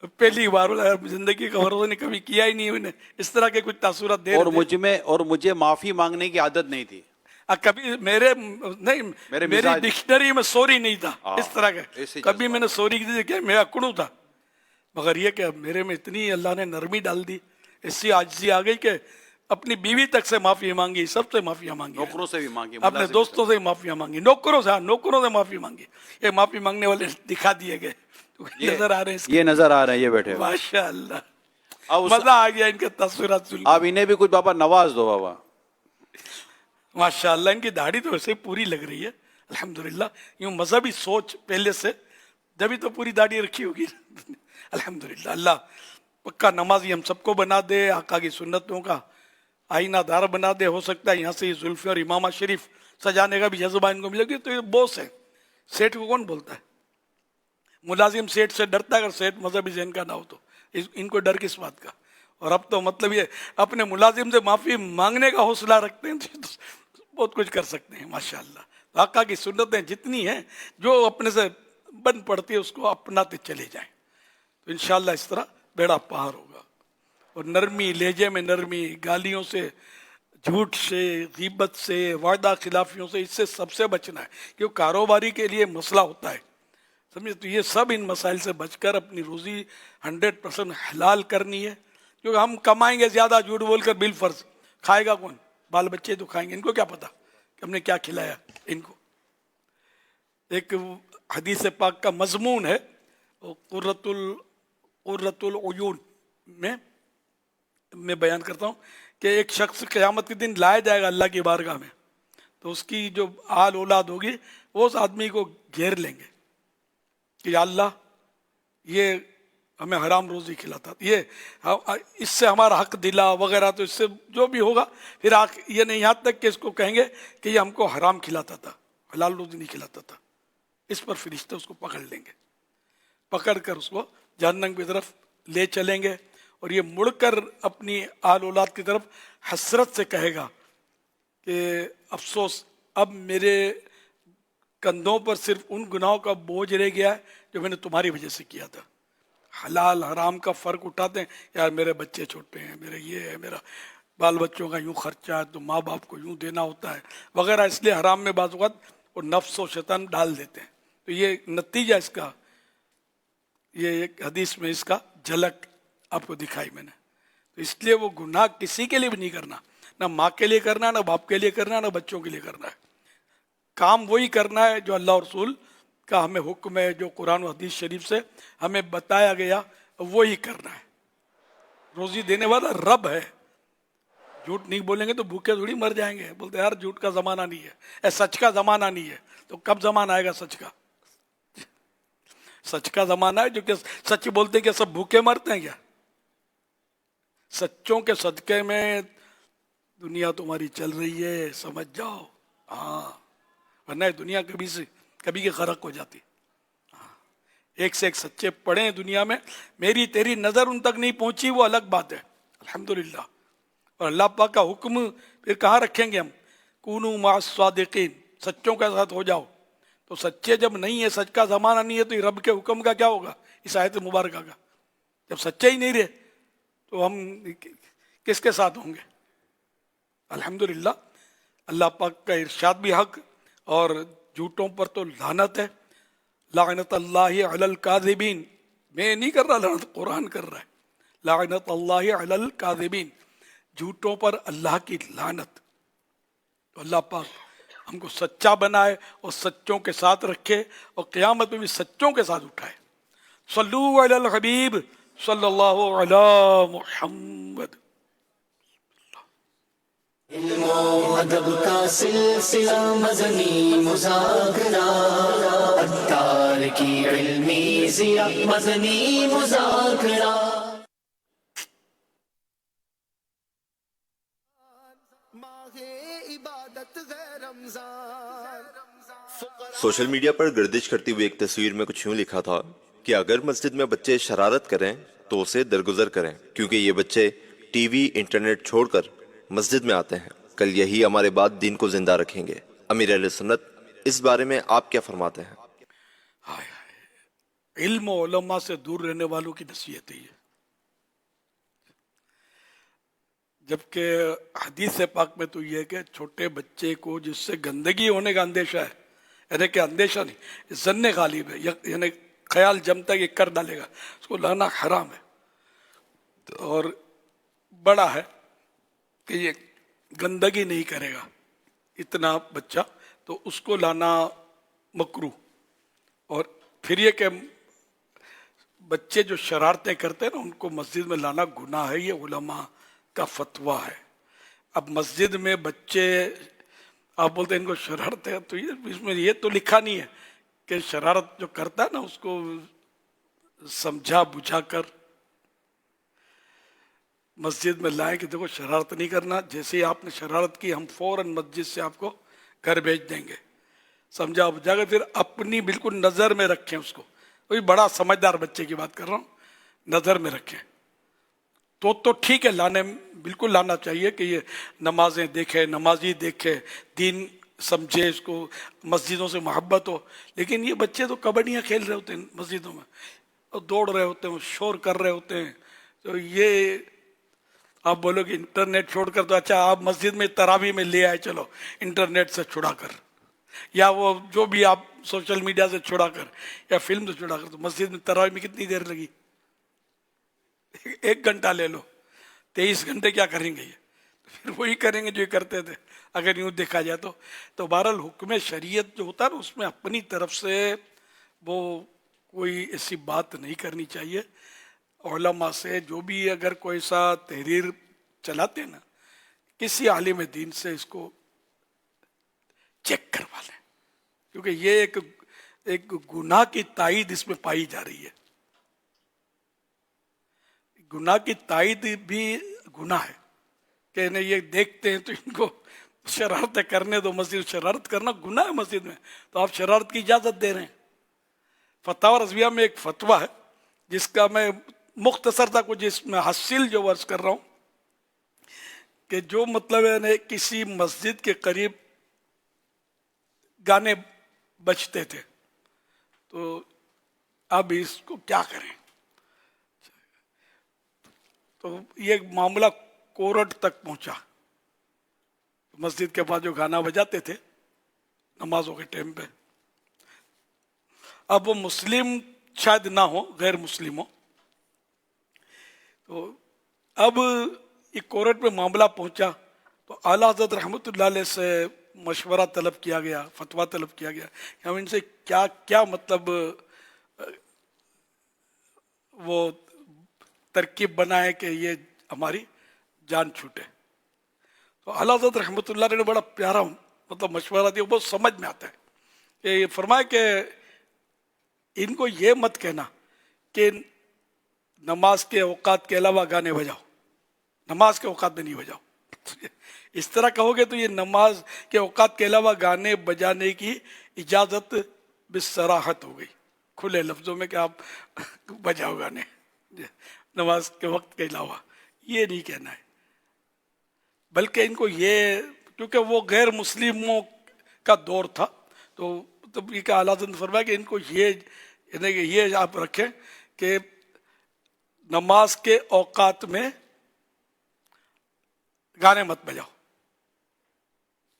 पहली बार जिंदगी का भरोसा नहीं कभी किया ही नहीं मैंने, इस तरह के कुछ तासुरात दे और मुझे माफी मांगने की आदत नहीं थी। कभी मेरी डिक्शनरी में सॉरी नहीं था, इस तरह का कभी मैंने सॉरी की क्या, मैं अकड़ू था, मगर ये कि मेरे में इतनी अल्लाह ने नरमी डाल दी, इससे आजिज़ी आ गई कि अपनी बीवी तक से माफी मांगी, सबसे माफिया मांगी, नौकरों से भी मांगी, अपने दोस्तों से माफिया मांगी, नौकरों से माफी मांगी। ये माफी मांगने वाले दिखा दिए गए, नजर आ रहे हैं, ये नजर आ रहे हैं, ये बैठे माशाअल्लाह, मजा आ गया इनके तस्वीरात सुन। आप इन्हें भी कुछ बाबा नवाज दो बाबा, माशाअल्लाह, इनकी दाढ़ी तो वैसे ही पूरी लग रही है अल्हम्दुलिल्लाह, यूँ मजहबी सोच पहले से, जब तो पूरी दाढ़ी रखी होगी अल्हम्दुलिल्लाह। अल्लाह पक्का नमाजी हम सबको बना दे, आका की सुन्नतों का आईनादार बना दे। हो सकता है यहाँ से ये जुल्फे और इमामा शरीफ सजाने का भी जज्बा इनको मिलेगी, तो ये बॉस है, सेठ को कौन बोलता है, मुलाजिम सेठ से डरता है, अगर सेठ मजहबी ज़हन का ना हो तो इनको डर किस बात का। और अब तो मतलब ये अपने मुलाजिम से माफ़ी मांगने का हौसला रखते हैं, तो बहुत कुछ कर सकते हैं माशाअल्लाह। आका की सुन्नतें जितनी हैं जो अपने से बन पड़ती है उसको अपनाते चले जाएं, तो इंशाअल्लाह इस तरह बेड़ा पार होगा। और नरमी, लहजे में नरमी, गालियों से, झूठ से, गीबत से, वादा खिलाफियों से, इससे सबसे बचना है, क्योंकि कारोबारी के लिए मसला होता है, समझे। तो ये सब इन मसाइल से बचकर अपनी रोज़ी 100% हलाल करनी है, क्योंकि हम कमाएंगे ज़्यादा झूठ बोलकर बिल फर्ज, खाएगा कौन, बाल बच्चे तो खाएंगे, इनको क्या पता कि हमने क्या खिलाया इनको। एक हदीस पाक का मजमून है कुर्रतुल उयून में मैं बयान करता हूँ कि एक शख्स क़यामत के दिन लाया जाएगा अल्लाह की बारगाह में, तो उसकी जो आल औलाद होगी वो उस आदमी को घेर लेंगे कि अल्लाह ये हमें हराम रोज़ी खिलाता, ये इससे हमारा हक दिला वगैरह, तो इससे जो भी होगा फिर ये नहीं, यहाँ तक कि इसको कहेंगे कि ये हमको हराम खिलाता था, हलाल रोज़ी नहीं खिलाता था। इस पर फरिश्ते उसको पकड़ लेंगे, पकड़ कर उसको जहन्नम की तरफ ले चलेंगे, और ये मुड़कर अपनी आल औलाद की तरफ हसरत से कहेगा कि अफसोस, अब मेरे कंधों पर सिर्फ उन गुनाहों का बोझ रह गया है जो मैंने तुम्हारी वजह से किया था। हलाल हराम का फ़र्क उठाते हैं, यार मेरे बच्चे छोटे हैं, मेरे ये है, मेरा बाल बच्चों का यूँ खर्चा है, तो माँ बाप को यूँ देना होता है वगैरह, इसलिए हराम में बाज़ वक़्त और नफ्स और शैतान डाल देते हैं। तो ये नतीजा इसका, ये एक हदीस में इसका झलक आपको दिखाई मैंने। तो इसलिए वो गुनाह किसी के लिए भी नहीं करना, ना माँ के लिए करना, ना बाप के लिए करना, ना बच्चों के लिए करना है। काम वही करना है जो अल्लाह और रसूल का हमें हुक्म है, जो कुरान और हदीस शरीफ से हमें बताया गया वही करना है। रोज़ी देने वाला रब है, झूठ नहीं बोलेंगे तो भूखे थोड़ी मर जाएंगे। बोलते यार झूठ का ज़माना नहीं है, सच का ज़माना नहीं है, तो कब ज़माना आएगा सच का? सच का ज़माना है जो कि सच बोलते हैं, क्या सब भूखे मरते हैं क्या? सच्चों के सदक़े में दुनिया तुम्हारी चल रही है, समझ जाओ। हाँ, वरना दुनिया कभी की गरक हो जाती। एक से एक सच्चे पड़े हैं दुनिया में, मेरी तेरी नज़र उन तक नहीं पहुंची वो अलग बात है, अल्हम्दुलिल्लाह। और अल्लाह पाक का हुक्म फिर कहाँ रखेंगे हम? कूनू मा सादिकीन, सच्चों के साथ हो जाओ। तो सच्चे जब नहीं है, सच का ज़माना नहीं है, तो ये रब के हुक्म का क्या होगा इस आयत मुबारक का? जब सच्चे ही नहीं रहे तो हम किसके साथ होंगे? अल्हम्दुलिल्लाह, अल्लाह पाक का इरशाद भी हक, और झूठों पर तो लानत है। लानत अल्लाहि अलल काज़िबीन, मैं नहीं कर रहा लानत, कुरान कर रहा है। लानत अल्लाहि अलल काज़िबीन, झूठों पर अल्लाह की लानत। तो अल्लाह पाक हमको सच्चा बनाए और सच्चों के साथ रखे और क़यामत में भी सच्चों के साथ उठाए। सल्लु अलल हबीब सल्लल्लाहु अला मुहम्मद। अदब का सिलसिला मज़नी मुज़ाकरा, अत्तार की इल्मी ज़िया मज़नी मुज़ाकरा। सोशल मीडिया पर गर्दिश करती हुई एक तस्वीर में कुछ यूं लिखा था कि अगर मस्जिद में बच्चे शरारत करें तो उसे दरगुजर करें, क्योंकि ये बच्चे टीवी इंटरनेट छोड़कर मस्जिद में आते हैं। कल यही हमारे बाद दीन को जिंदा रखेंगे। अमीर अहले सुन्नत, इस बारे में आप क्या फरमाते हैं? हाय हाय, इल्म और उलमा से दूर रहने वालों की नसीहत है ये। जबकि हदीस पाक में तो ये है कि छोटे बच्चे को जिससे गंदगी होने का अंदेशा है, यानी कि अंदेशा नहीं, ज़न्ने गालिब है, यानी ख्याल जमता कि कर डालेगा, उसको लाना हराम है। और बड़ा है कि ये गंदगी नहीं करेगा इतना बच्चा, तो उसको लाना मकरू। और फिर ये कि बच्चे जो शरारतें करते हैं ना, उनको मस्जिद में लाना गुनाह है, ये उलमा का फतवा है। अब मस्जिद में बच्चे, आप बोलते हैं इनको शरारत है, तो ये इसमें ये तो लिखा नहीं है कि शरारत जो करता है ना उसको समझा बुझा कर मस्जिद में लाए कि देखो शरारत नहीं करना, जैसे ही आपने शरारत की हम फौरन मस्जिद से आपको घर भेज देंगे, समझा बुझा कर। फिर अपनी बिल्कुल नज़र में रखें उसको, कोई बड़ा समझदार बच्चे की बात कर रहा हूँ, नज़र में रखें तो ठीक है, लाने बिल्कुल लाना चाहिए कि ये नमाजें देखे, नमाजी देखे, दीन समझे, इसको मस्जिदों से मोहब्बत हो। लेकिन ये बच्चे तो कबड्डियाँ खेल रहे होते हैं मस्जिदों में, और दौड़ रहे होते हैं, शोर कर रहे होते हैं। तो ये आप बोलो कि इंटरनेट छोड़कर, तो अच्छा आप मस्जिद में तरावी में ले आए, चलो इंटरनेट से छुड़ा कर, या वो जो भी आप सोशल मीडिया से छुड़ा कर, या फिल्म से छुड़ा कर। तो मस्जिद में तरावी में कितनी देर लगी? 1 घंटा ले लो, 23 घंटे क्या करेंगे ये? फिर वही करेंगे जो ये करते थे, अगर यूँ देखा जाए तो बहरहाल हुक्म शरीयत जो होता है ना, उसमें अपनी तरफ से वो कोई ऐसी बात नहीं करनी चाहिए। उलमा से जो भी अगर कोई सा तहरीर चलाते हैं ना, किसी आलिम दीन से इसको चेक करवा लें, क्योंकि ये एक गुनाह की तायद इसमें पाई जा रही है। गुनाह की तायद भी गुनाह है कि नहीं, ये देखते हैं तो इनको शरारतें करने दो, मस्जिद शरारत करना गुनाह है मस्जिद में, तो आप शरारत की इजाज़त दे रहे हैं। फतवा रज़विया में एक फतवा है जिसका मैं मुख्तसर था कुछ इसमें हासिल जो वर्ष कर रहा हूँ, कि जो मतलब है ना, किसी मस्जिद के करीब गाने बजते थे, तो अब इसको क्या करें? तो ये मामला कोर्ट तक पहुंचा। मस्जिद के पास जो गाना बजाते थे नमाजों के टाइम पे, अब वो मुस्लिम शायद ना हो, गैर मुस्लिम हो, तो अब ये कोर्ट में मामला पहुंचा। तो आला हज़रत रहमतुल्लाह अलैह से मशवरा तलब किया गया, फतवा तलब किया गया कि हम इनसे क्या क्या मतलब वो तरकीब बनाए कि ये हमारी जान छूटे। तो आला हज़रत रहमतुल्लाह ने बड़ा प्यारा मतलब मशवरा दिया, बहुत समझ में आता है कि ये फरमाए कि इनको ये मत कहना कि नमाज के औकात के अलावा गाने बजाओ, नमाज के औकात में नहीं बजाओ। इस तरह कहोगे तो ये नमाज के औकात के अलावा गाने बजाने की इजाज़त बिसराहत हो गई, खुले लफ्ज़ों में कि आप बजाओ गाने नमाज के वक्त के अलावा, ये नहीं कहना है। बल्कि इनको ये, کیونکہ وہ غیر مسلموں کا دور تھا. تو تب یہ کہ اعلیٰ حضرت نے فرمایا کہ ان کو یہ آپ رکھیں کہ نماز کے اوقات میں گانے مت بجاؤ.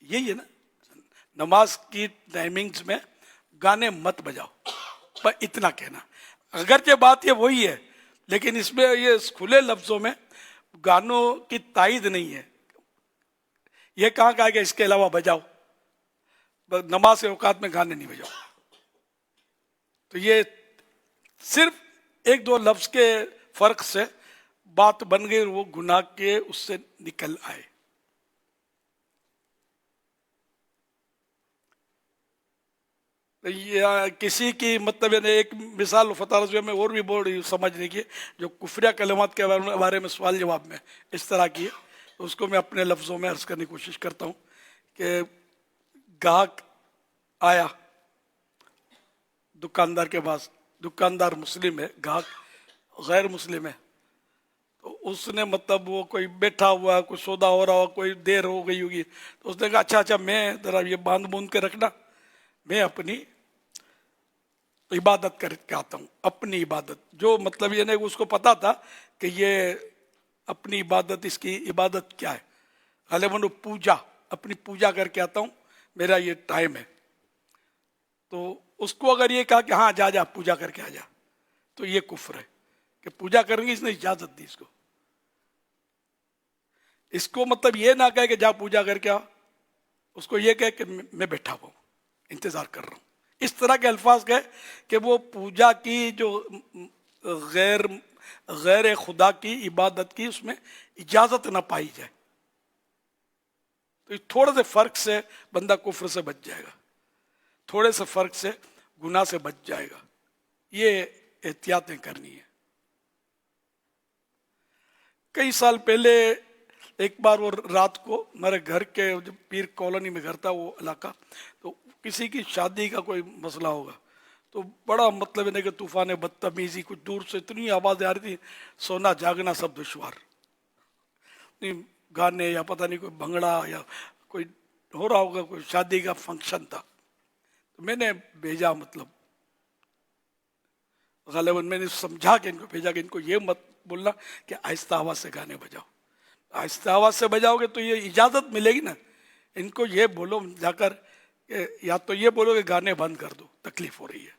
یہی ہے نا, نماز کی ٹائمنگز میں گانے مت بجاؤ, پر اتنا کہنا. اگرچہ بات یہ وہی ہے, لیکن اس میں یہ کھلے لفظوں میں گانوں کی تائید نہیں ہے. یہ کہاں کہا کہ اس کے علاوہ بجاؤ, نماز کے اوقات میں گانے نہیں بجاؤ. تو یہ صرف ایک دو لفظ کے فرق سے بات بن گئی اور وہ گناہ کے اس سے نکل آئے. کسی کی مطلب ایک مثال فتح رضویہ میں اور بھی بڑی سمجھنے کی جو کفریہ کلمات کے بارے میں سوال جواب میں اس طرح کی ہے, تو اس کو میں اپنے لفظوں میں عرض کرنے کی کوشش کرتا ہوں کہ گاہک آیا دکاندار کے پاس, دکاندار مسلم ہے, گاہک غیر مسلم ہے, تو اس نے مطلب وہ کوئی بیٹھا ہوا, کوئی سودا ہو رہا ہوا, کوئی دیر ہو گئی ہوگی, تو اس نے کہا اچھا میں ذرا یہ باندھ کے رکھنا, میں اپنی عبادت کر کے آتا ہوں. اپنی عبادت جو مطلب یہ نہیں, اس کو پتا تھا کہ یہ اپنی عبادت, اس کی عبادت کیا ہے, غالباً پوجا, اپنی پوجا کر کے آتا ہوں, میرا یہ ٹائم ہے. تو اس کو اگر یہ کہا کہ ہاں جا پوجا کر کے آ جا, تو یہ کفر ہے کہ پوجا کریں گے, اس نے اجازت دی اس کو. اس کو مطلب یہ نہ کہے کہ جا پوجا کر کے آ, اس کو یہ کہے کہ میں بیٹھا ہوا ہوں, انتظار کر رہا ہوں. اس طرح کے الفاظ کہے کہ وہ پوجا کی جو غیر خدا کی عبادت کی اس میں اجازت نہ پائی جائے. تو تھوڑے سے فرق سے بندہ کفر سے بچ جائے گا, تھوڑے سے فرق سے گناہ سے بچ جائے گا. یہ احتیاطیں کرنی ہے. کئی سال پہلے ایک بار وہ رات کو ہمارے گھر کے جو پیر کالونی میں گھر تھا وہ علاقہ, تو کسی کی شادی کا کوئی مسئلہ ہوگا, تو بڑا مطلب ہے کہ طوفان بدتمیزی, کچھ دور سے اتنی آوازیں آ رہی تھی, سونا جاگنا سب دشوار, گانے یا پتہ نہیں کوئی بھنگڑا یا کوئی ہو رہا ہوگا, کوئی شادی کا فنکشن تھا. تو میں نے بھیجا, مطلب غالباً میں نے سمجھا کہ ان کو بھیجا کہ ان کو یہ مت بولنا کہ آہستہ آواز سے گانے بجاؤ. آہستہ آواز سے بجاؤ گے تو یہ اجازت ملے گی نا. ان کو یہ بولو جا کر کہ یا تو یہ بولو کہ گانے بند کر دو, تکلیف ہو رہی ہے,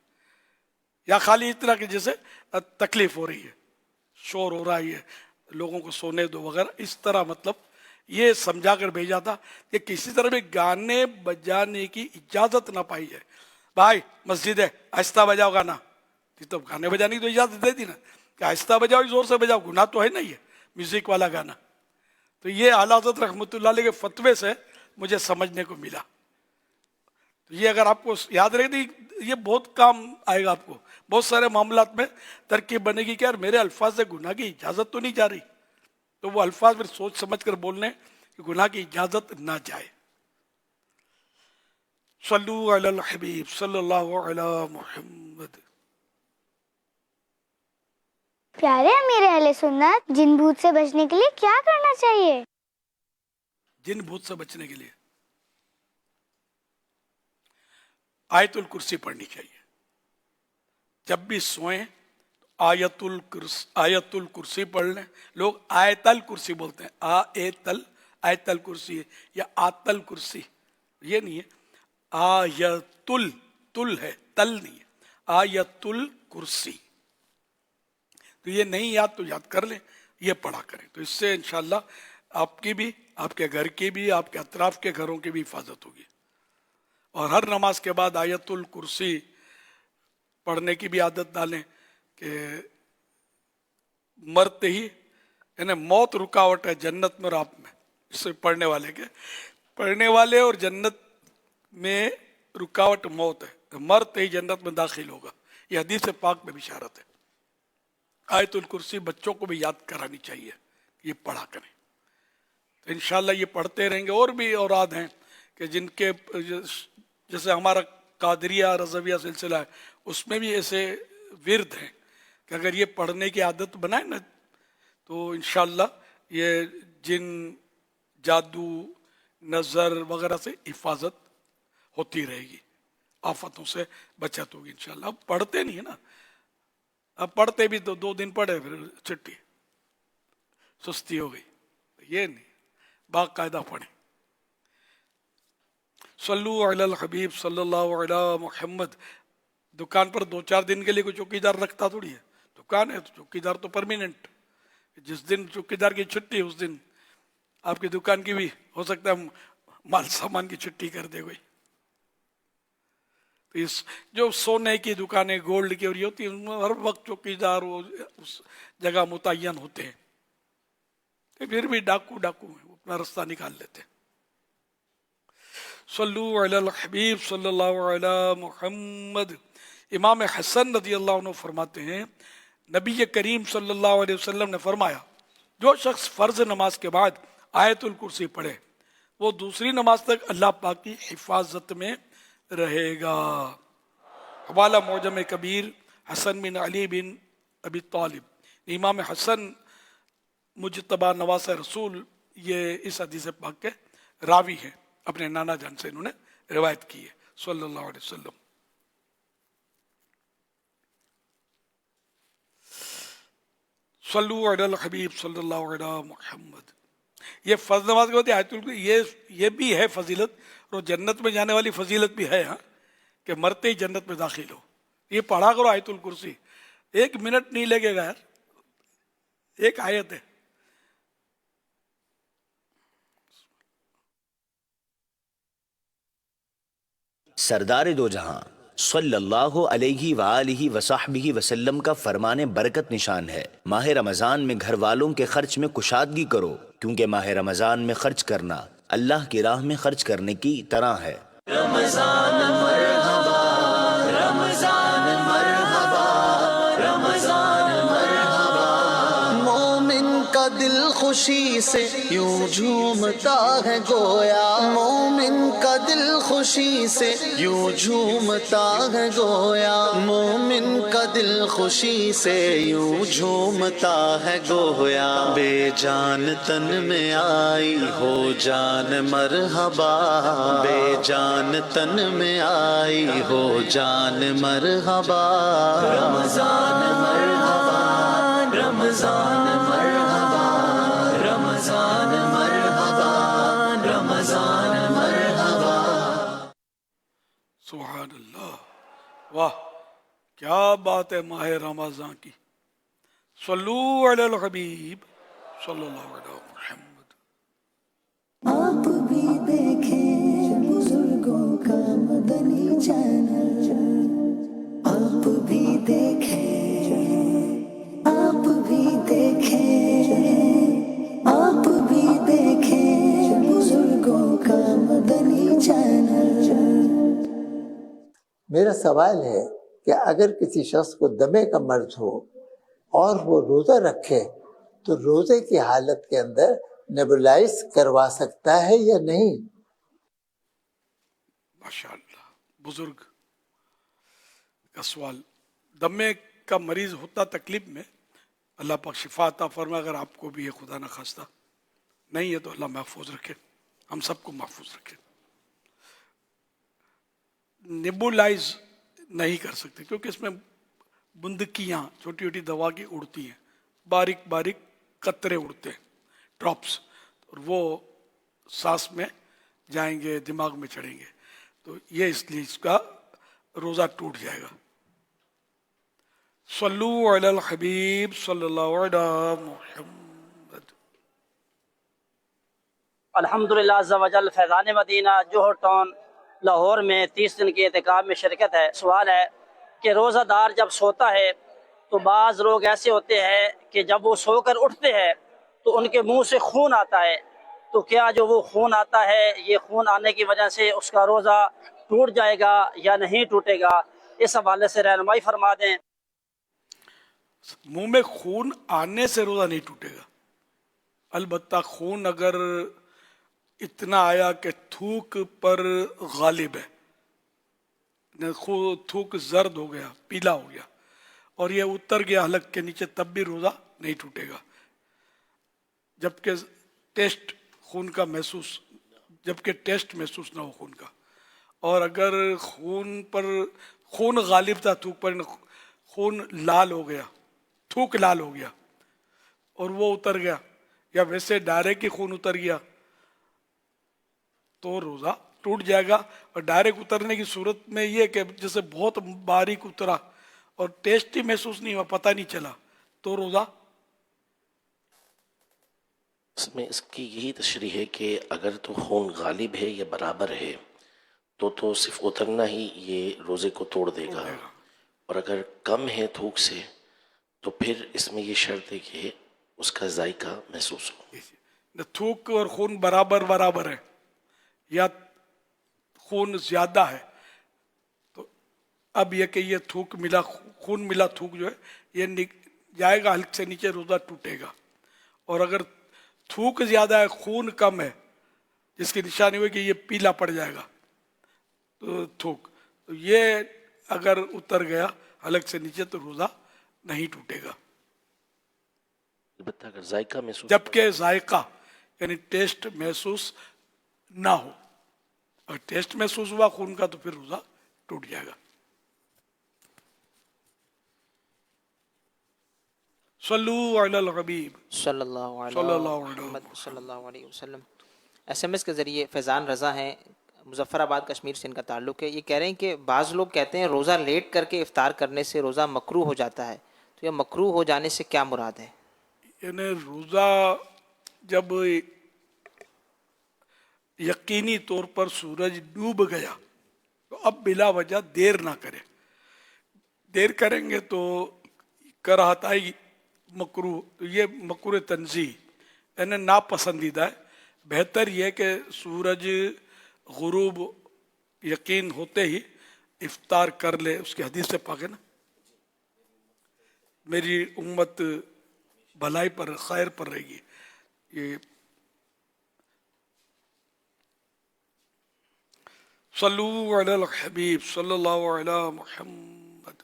یا خالی اتنا کہ جیسے تکلیف ہو رہی ہے, شور ہو رہا ہے, لوگوں کو سونے دو وغیرہ. اس طرح مطلب یہ سمجھا کر بھیجا تھا کہ کسی طرح بھی گانے بجانے کی اجازت نہ پائی جائے. بھائی مسجد ہے, آہستہ بجاؤ گانا, تو گانے بجانے کی تو اجازت دے دی نا کہ آہستہ بجاؤ, زور سے بجاؤ, گناہ تو ہے نا یہ میوزک والا گانا. تو یہ اعلیٰ حضرت رحمۃ اللہ علیہ کے فتوے سے مجھے سمجھنے کو ملا. تو یہ اگر آپ کو یاد رہے تو یہ بہت کام آئے گا آپ کو. بہت سارے معاملات میں ترکیب بنے گی کہ یار میرے الفاظ سے گناہ کی اجازت تو نہیں جا رہی, تو وہ الفاظ پھر سوچ سمجھ کر بولنے کہ گناہ کی اجازت نہ جائے. صلو علی الحبیب صلی اللہ علی محمد. پیارے امیر اہل سنت, جن بھوت سے بچنے کے لیے کیا کرنا چاہیے؟ جن بھوت سے بچنے کے لیے آیت الکرسی پڑھنی چاہیے. جب بھی سوئیں تو آیت الکرسی پڑھ لیں. لوگ آیت الکرسی بولتے ہیں, آیت الکرسی یا آت الکرسی, یہ نہیں ہے. آیت تل ہے, تل نہیں ہے, آیت الکرسی. تو یہ نہیں یاد تو یاد کر لیں, یہ پڑھا کریں. تو اس سے انشاءاللہ آپ کی بھی, آپ کے گھر کی بھی, آپ کے اطراف کے گھروں کی بھی حفاظت ہوگی. اور ہر نماز کے بعد آیت الکرسی پڑھنے کی بھی عادت ڈالیں کہ مرتے ہی, یعنی موت رکاوٹ ہے جنت میں اور آپ میں. اس سے پڑھنے والے اور جنت میں رکاوٹ موت ہے, مرتے ہی جنت میں داخل ہوگا. یہ حدیث پاک میں بشارت ہے. آیت الکرسی بچوں کو بھی یاد کرانی چاہیے, یہ پڑھا کریں. تو انشاءاللہ یہ پڑھتے رہیں گے. اور بھی اوراد ہیں کہ جن کے جیسے ہمارا قادریہ رضویہ سلسلہ ہے, اس میں بھی ایسے ورد ہیں کہ اگر یہ پڑھنے کی عادت بنائیں نا تو انشاءاللہ یہ جن, جادو, नज़र वगैरह से हिफाजत होती रहेगी, आफतों से बचत होगी इंशाल्लाह। अब पढ़ते नहीं है ना, अब पढ़ते भी तो 2 दिन पढ़े फिर छुट्टी, सुस्ती हो गई, ये नहीं, बाकायदा पढ़े। सल्लु अलल हबीब सल्लल्लाहु अलैहि मुहम्मद। दुकान पर 2-4 दिन के लिए कोई चौकीदार रखता थोड़ी है, दुकान है तो चौकीदार तो परमानेंट। जिस दिन चौकीदार की छुट्टी उस दिन आपकी दुकान की भी हो सकता है माल सामान की छुट्टी कर दे कोई। तो इस जो सोने की दुकानें गोल्ड की और ये होती है उनमें हर वक्त चौकीदार वो उस जगह मुतय्यन होते हैं, तो फिर भी डाकू अपना रास्ता निकाल लेते हैं। सल्लु अलल हबीब सल्लल्लाहु अलैहि मुहम्मद। इमाम हसन रज़ी अल्लाह अन्हु फरमाते हैं, नबी करीम सल्लल्लाहु अलैहि वसल्लम ने फरमाया, जो शख्स फर्ज नमाज के बाद आयतुल कुर्सी पढ़े वो दूसरी नमाज तक अल्लाह पाक की हिफाजत में रहेगा। हवाला मौजम कबीर हसन बिन अली बिन अबी तालिब। इमाम हसन मुजतबा नवास रसूल ये इस हदीस पाक के रावी हैं, अपने नाना जान से इन्होंने रिवायत की है सल्लल्लाहु अलैहि वसल्लम। सल्लु अलल हबीब सल्लल्लाहु अलैहि मुहम्मद। ये फर्ज नमाज के बाद आयतुल ये भी है फजीलत, और जन्नत में जाने वाली फजीलत भी है हाँ, कि मरते ही जन्नत में दाखिल हो। ये पढ़ा करो आयतुल कुर्सी, 1 मिनट नहीं लगेगा यार, एक आयत है। सरदार दो जहां सल्लल्लाहु अलैहि वालिहि वसहबिहि वसल्लम का फरमाने बरकत निशान है, माह रमजान में घर वालों के खर्च में कुशादगी करो, क्योंकि माह रमजान में खर्च करना अल्लाह की राह में खर्च करने की तरह है। रमजान मरहबा, रमजान मरहबा, रमजान मरहबा। मोमिन का दिल खुशी से यूं झूमता है गोया, मोमिन का दिल खुशी से यूं झूमता है गोया, मोमिन का दिल खुशी से यूं झूमता है गोया। बेजान तन में आई हो जान मरहबा, बेजान तन में आई हो जान मरहबा। रमजान मरहबा, रमजान मरहबा, रमजान मरहबा, रमजान मरहबा। सुभान अल्लाह, वाह क्या बात है माह रमजान की। सल्लु अलल हबीब सल्लल्लाहु अलैहि मुहम्मद। आप भी देखें बुजुर्गों का मदनी चैनल, आप भी देखें, आप भी देखें, आप भी देखें बुजुर्गों का मदनी चैनल। मेरा सवाल है कि अगर किसी शख्स को दमे का मर्ज हो और वो रोज़ा रखे तो रोज़े की हालत के अंदर नेबुलाइज करवा सकता है या नहीं? माशाअल्लाह, बुजुर्ग का सवाल। दमे का मरीज होता तकलीफ में, अल्लाह पाक शिफा अता फरमाए। अगर आपको भी है खुदा न खास्ता नहीं है तो अल्लाह महफूज रखे, हम सबको महफूज रखे। नेबुलाइज नहीं कर सकते क्योंकि इसमें बुंदकियाँ छोटी छोटी दवा की उड़ती हैं, बारीक बारीक कतरे उड़ते हैं, ड्रॉप्स, और वो सांस में जाएंगे, दिमाग में चढ़ेंगे, तो ये इसलिए इसका रोज़ा टूट जाएगा। सल्लु अलल हबीब सल्लल्लाहु अलैहि मुहम्मद। अल्हम्दुलिल्लाह अज़्ज़ा वजल फैज़ान मदीना जोहर टाउन लाहौर में 30 दिन के एहतिकाफ में शिरकत है। सवाल है कि रोज़ादार जब सोता है तो बाज़ लोग ऐसे होते हैं कि जब वो सोकर उठते हैं तो उनके मुंह से खून आता है, तो क्या जो वो खून आता है ये खून आने की वजह से उसका रोज़ा टूट जाएगा या नहीं टूटेगा? इस हवाले से रहनुमाई फरमा दें। मुंह में खून आने से रोज़ा नहीं टूटेगा, अलबत्ता खून अगर इतना आया कि थूक पर गालिब है, थूक जर्द हो गया, पीला हो गया और ये उतर गया हलक के नीचे, तब भी रोज़ा नहीं टूटेगा। जबकि टेस्ट खून का महसूस جبکہ ٹیسٹ محسوس نہ ہو خون کا. اور اگر خون غالب تھا تھوک پر، خون لال ہو گیا، تھوک لال ہو گیا اور وہ اتر گیا، یا ویسے ڈائریکٹ ہی خون اتر گیا، تو روزہ ٹوٹ جائے گا. اور ڈائریکٹ اترنے کی صورت میں یہ کہ جیسے بہت باریک اترا اور ٹیسٹ ہی محسوس نہیں ہوا، پتہ نہیں چلا، تو روزہ. اس میں اس کی یہی تشریح ہے کہ اگر تو خون غالب ہے یا برابر ہے تو صرف اترنا ہی یہ روزے کو توڑ دے گا، اور اگر کم ہے تھوک سے تو پھر اس میں یہ شرط ہے کہ اس کا ذائقہ محسوس ہو. تھوک اور خون برابر ہے یا خون زیادہ ہے، تو اب یہ کہ یہ خون ملا تھوک جو ہے یہ جائے گا حلق سے نیچے، روزہ ٹوٹے گا. اور اگر تھوک زیادہ ہے خون کم ہے، جس کی نشانی ہوئی کہ یہ پیلا پڑ جائے گا تو تھوک، تو یہ اگر اتر گیا حلق سے نیچے تو روزہ نہیں ٹوٹے گا. البتہ اگر ذائقہ محسوس، جبکہ ذائقہ یعنی ٹیسٹ محسوس نہ ہو. اگر ٹیسٹ محسوس ہوا خون کا تو پھر روزہ ٹوٹ جائے گا. صلو علی الحبیب صلی اللہ علیہ محمد صلی اللہ علیہ وسلم. ایس ایم ایس کے ذریعے فیضان رضا ہیں، مظفر آباد کشمیر سے ان کا تعلق ہے. یہ کہہ رہے ہیں کہ بعض لوگ کہتے ہیں روزہ لیٹ کر کے افطار کرنے سے روزہ مکروہ ہو جاتا ہے، تو یہ مکروہ ہو جانے سے کیا مراد ہے؟ یعنی روزہ جب یقینی طور پر سورج ڈوب گیا تو اب بلا وجہ دیر نہ کرے. دیر کریں گے تو کراہت آئی مکروہ، تو یہ مکروہ تنزیہ یعنی ناپسندیدہ ہے. بہتر یہ کہ سورج غروب یقین ہوتے ہی افطار کر لے. اس کی حدیث سے پاک ہے نا، میری امت بھلائی پر خیر پر رہے گی. یہ صلو علی الحبیب صلی اللہ علی محمد.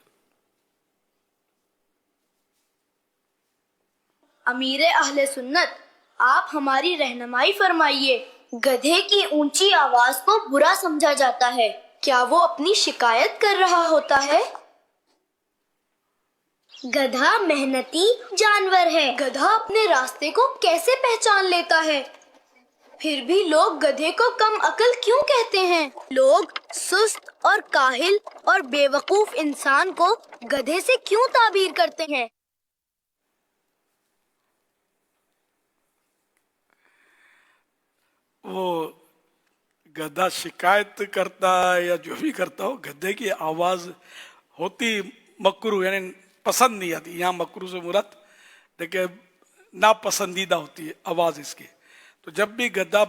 امیر اہل سنت، آپ ہماری رہنمائی فرمائیے. گدھے کی اونچی آواز کو برا سمجھا جاتا ہے، کیا وہ اپنی شکایت کر رہا ہوتا ہے؟ گدھا محنتی جانور ہے. گدھا اپنے راستے کو کیسے پہچان لیتا ہے؟ پھر بھی لوگ گدھے کو کم عقل کیوں کہتے ہیں؟ لوگ سست اور کاہل اور بے وقوف انسان کو گدھے سے کیوں تعبیر کرتے ہیں؟ وہ گدھا شکایت کرتا ہے یا جو بھی کرتا ہو، گدھے کی آواز ہوتی مکروہ یعنی پسند نہیں آتی. یہاں مکروہ سے مراد دیکھیں ناپسندیدہ ہوتی ہے آواز اس کی. تو جب بھی گدھا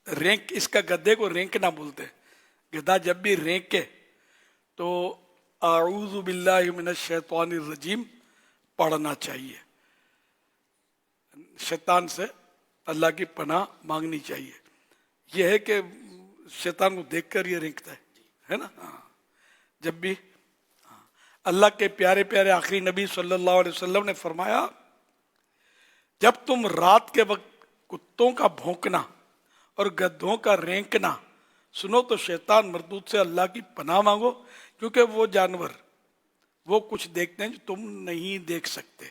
رینک، اس کا گدھے کو رینک نہ بولتے، گدھا جب بھی رینکے تو اعوذ باللہ من الشیطان الرجیم پڑھنا چاہیے. شیطان سے اللہ کی پناہ مانگنی چاہیے. یہ ہے کہ شیطان کو دیکھ کر یہ رینکتا ہے نا. جب بھی اللہ کے پیارے پیارے آخری نبی صلی اللہ علیہ وسلم نے فرمایا، جب تم رات کے وقت کتوں کا بھونکنا اور گدھوں کا رینکنا سنو تو شیطان مردود سے اللہ کی پناہ مانگو، کیونکہ وہ جانور وہ کچھ دیکھتے ہیں جو تم نہیں دیکھ سکتے.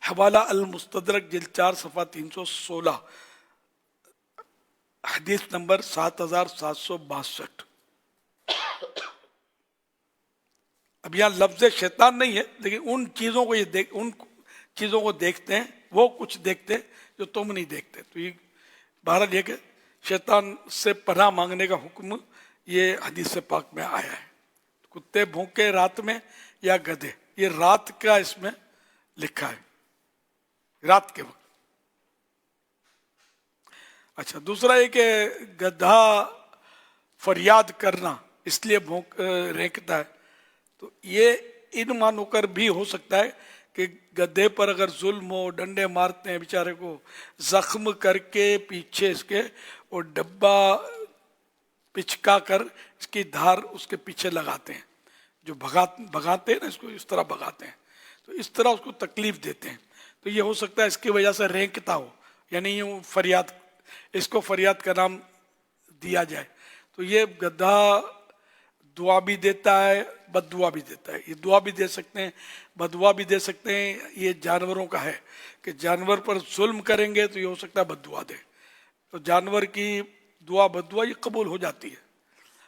حوالہ المستدرک جلد 4 صفحہ 316، حدیث نمبر 7762. اب یہاں لفظ شیطان نہیں ہے، لیکن ان چیزوں کو دیکھتے ہیں، وہ کچھ دیکھتے ہیں جو تم نہیں دیکھتے. تو یہ بہرحال یہ کہ شیطان سے پناہ مانگنے کا حکم یہ حدیث سے پاک میں آیا ہے. کتے بھونکے رات میں یا گدھے، یہ رات کا اس میں لکھا ہے، رات کے وقت. اچھا، دوسرا یہ کہ گدھا فریاد کرنا اس لیے رینکتا ہے، تو یہ ان معنوں کر بھی ہو سکتا ہے کہ گدھے پر اگر ظلم ہو، ڈنڈے مارتے ہیں بیچارے کو، زخم کر کے پیچھے اس کے اور ڈبہ پچکا کر اس کی دھار اس کے پیچھے لگاتے ہیں، جو بھگاتے ہیں نا اس کو، اس طرح بھگاتے ہیں، تو اس طرح اس کو تکلیف دیتے ہیں. تو یہ ہو سکتا ہے اس کی وجہ سے رینکتا ہو، यानी यूँ फरियाद, इसको फरियाद का नाम दिया जाए। तो ये गधा दुआ भी देता है, बददुआ भी देता है। ये दुआ भी दे सकते हैं, बददुआ भी दे सकते हैं। ये जानवरों का है कि जानवर पर जुल्म करेंगे तो ये हो सकता है बददुआ दे, तो जानवर की दुआ बददुआ ये कबूल हो जाती है।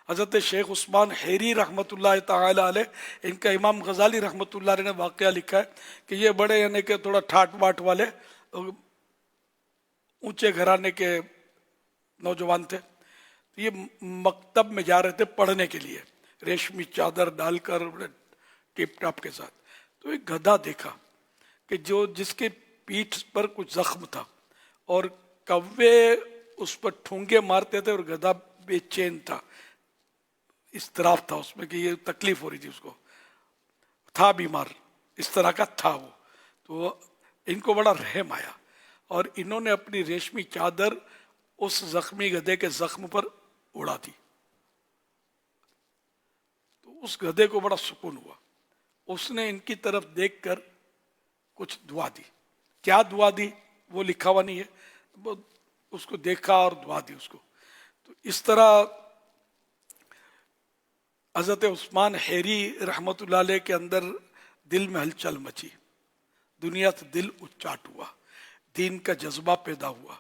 हज़रत शेख उस्मान हैरी रहमतुल्लाह ताला अलैह, इनका इमाम गजाली रहमतुल्लाह अलैह ने वाक़या लिखा है कि ये बड़े यानी कि थोड़ा ठाट बाट वाले ऊंचे घराने के नौजवान थे। तो ये मकतब में जा रहे थे पढ़ने के लिए, रेशमी चादर डालकर बड़े टिप टाप के साथ। तो एक गधा देखा कि जो जिसके पीठ पर कुछ जख्म था और कौवे उस पर ठूंगे मारते थे और गधा बेचैन था, इस्तराब था उसमें कि ये तकलीफ हो रही थी उसको, था बीमार, इस तरह का था वो। तो इनको बड़ा रहम आया और इन्होंने अपनी रेशमी चादर उस जख्मी गधे के जख्म पर उड़ा दी। तो उस गधे को बड़ा सुकून हुआ। उसने इनकी तरफ देखकर कुछ दुआ दी। क्या दुआ दी वो लिखा हुआ नहीं है, वो उसको देखा और दुआ दी उसको। तो इस तरह हज़रत उस्मान हैरी रहमतुल्लाह अलैह के अंदर दिल में हलचल मची, दुनिया से दिल उच्चाट हुआ, दीन का जज्बा पैदा हुआ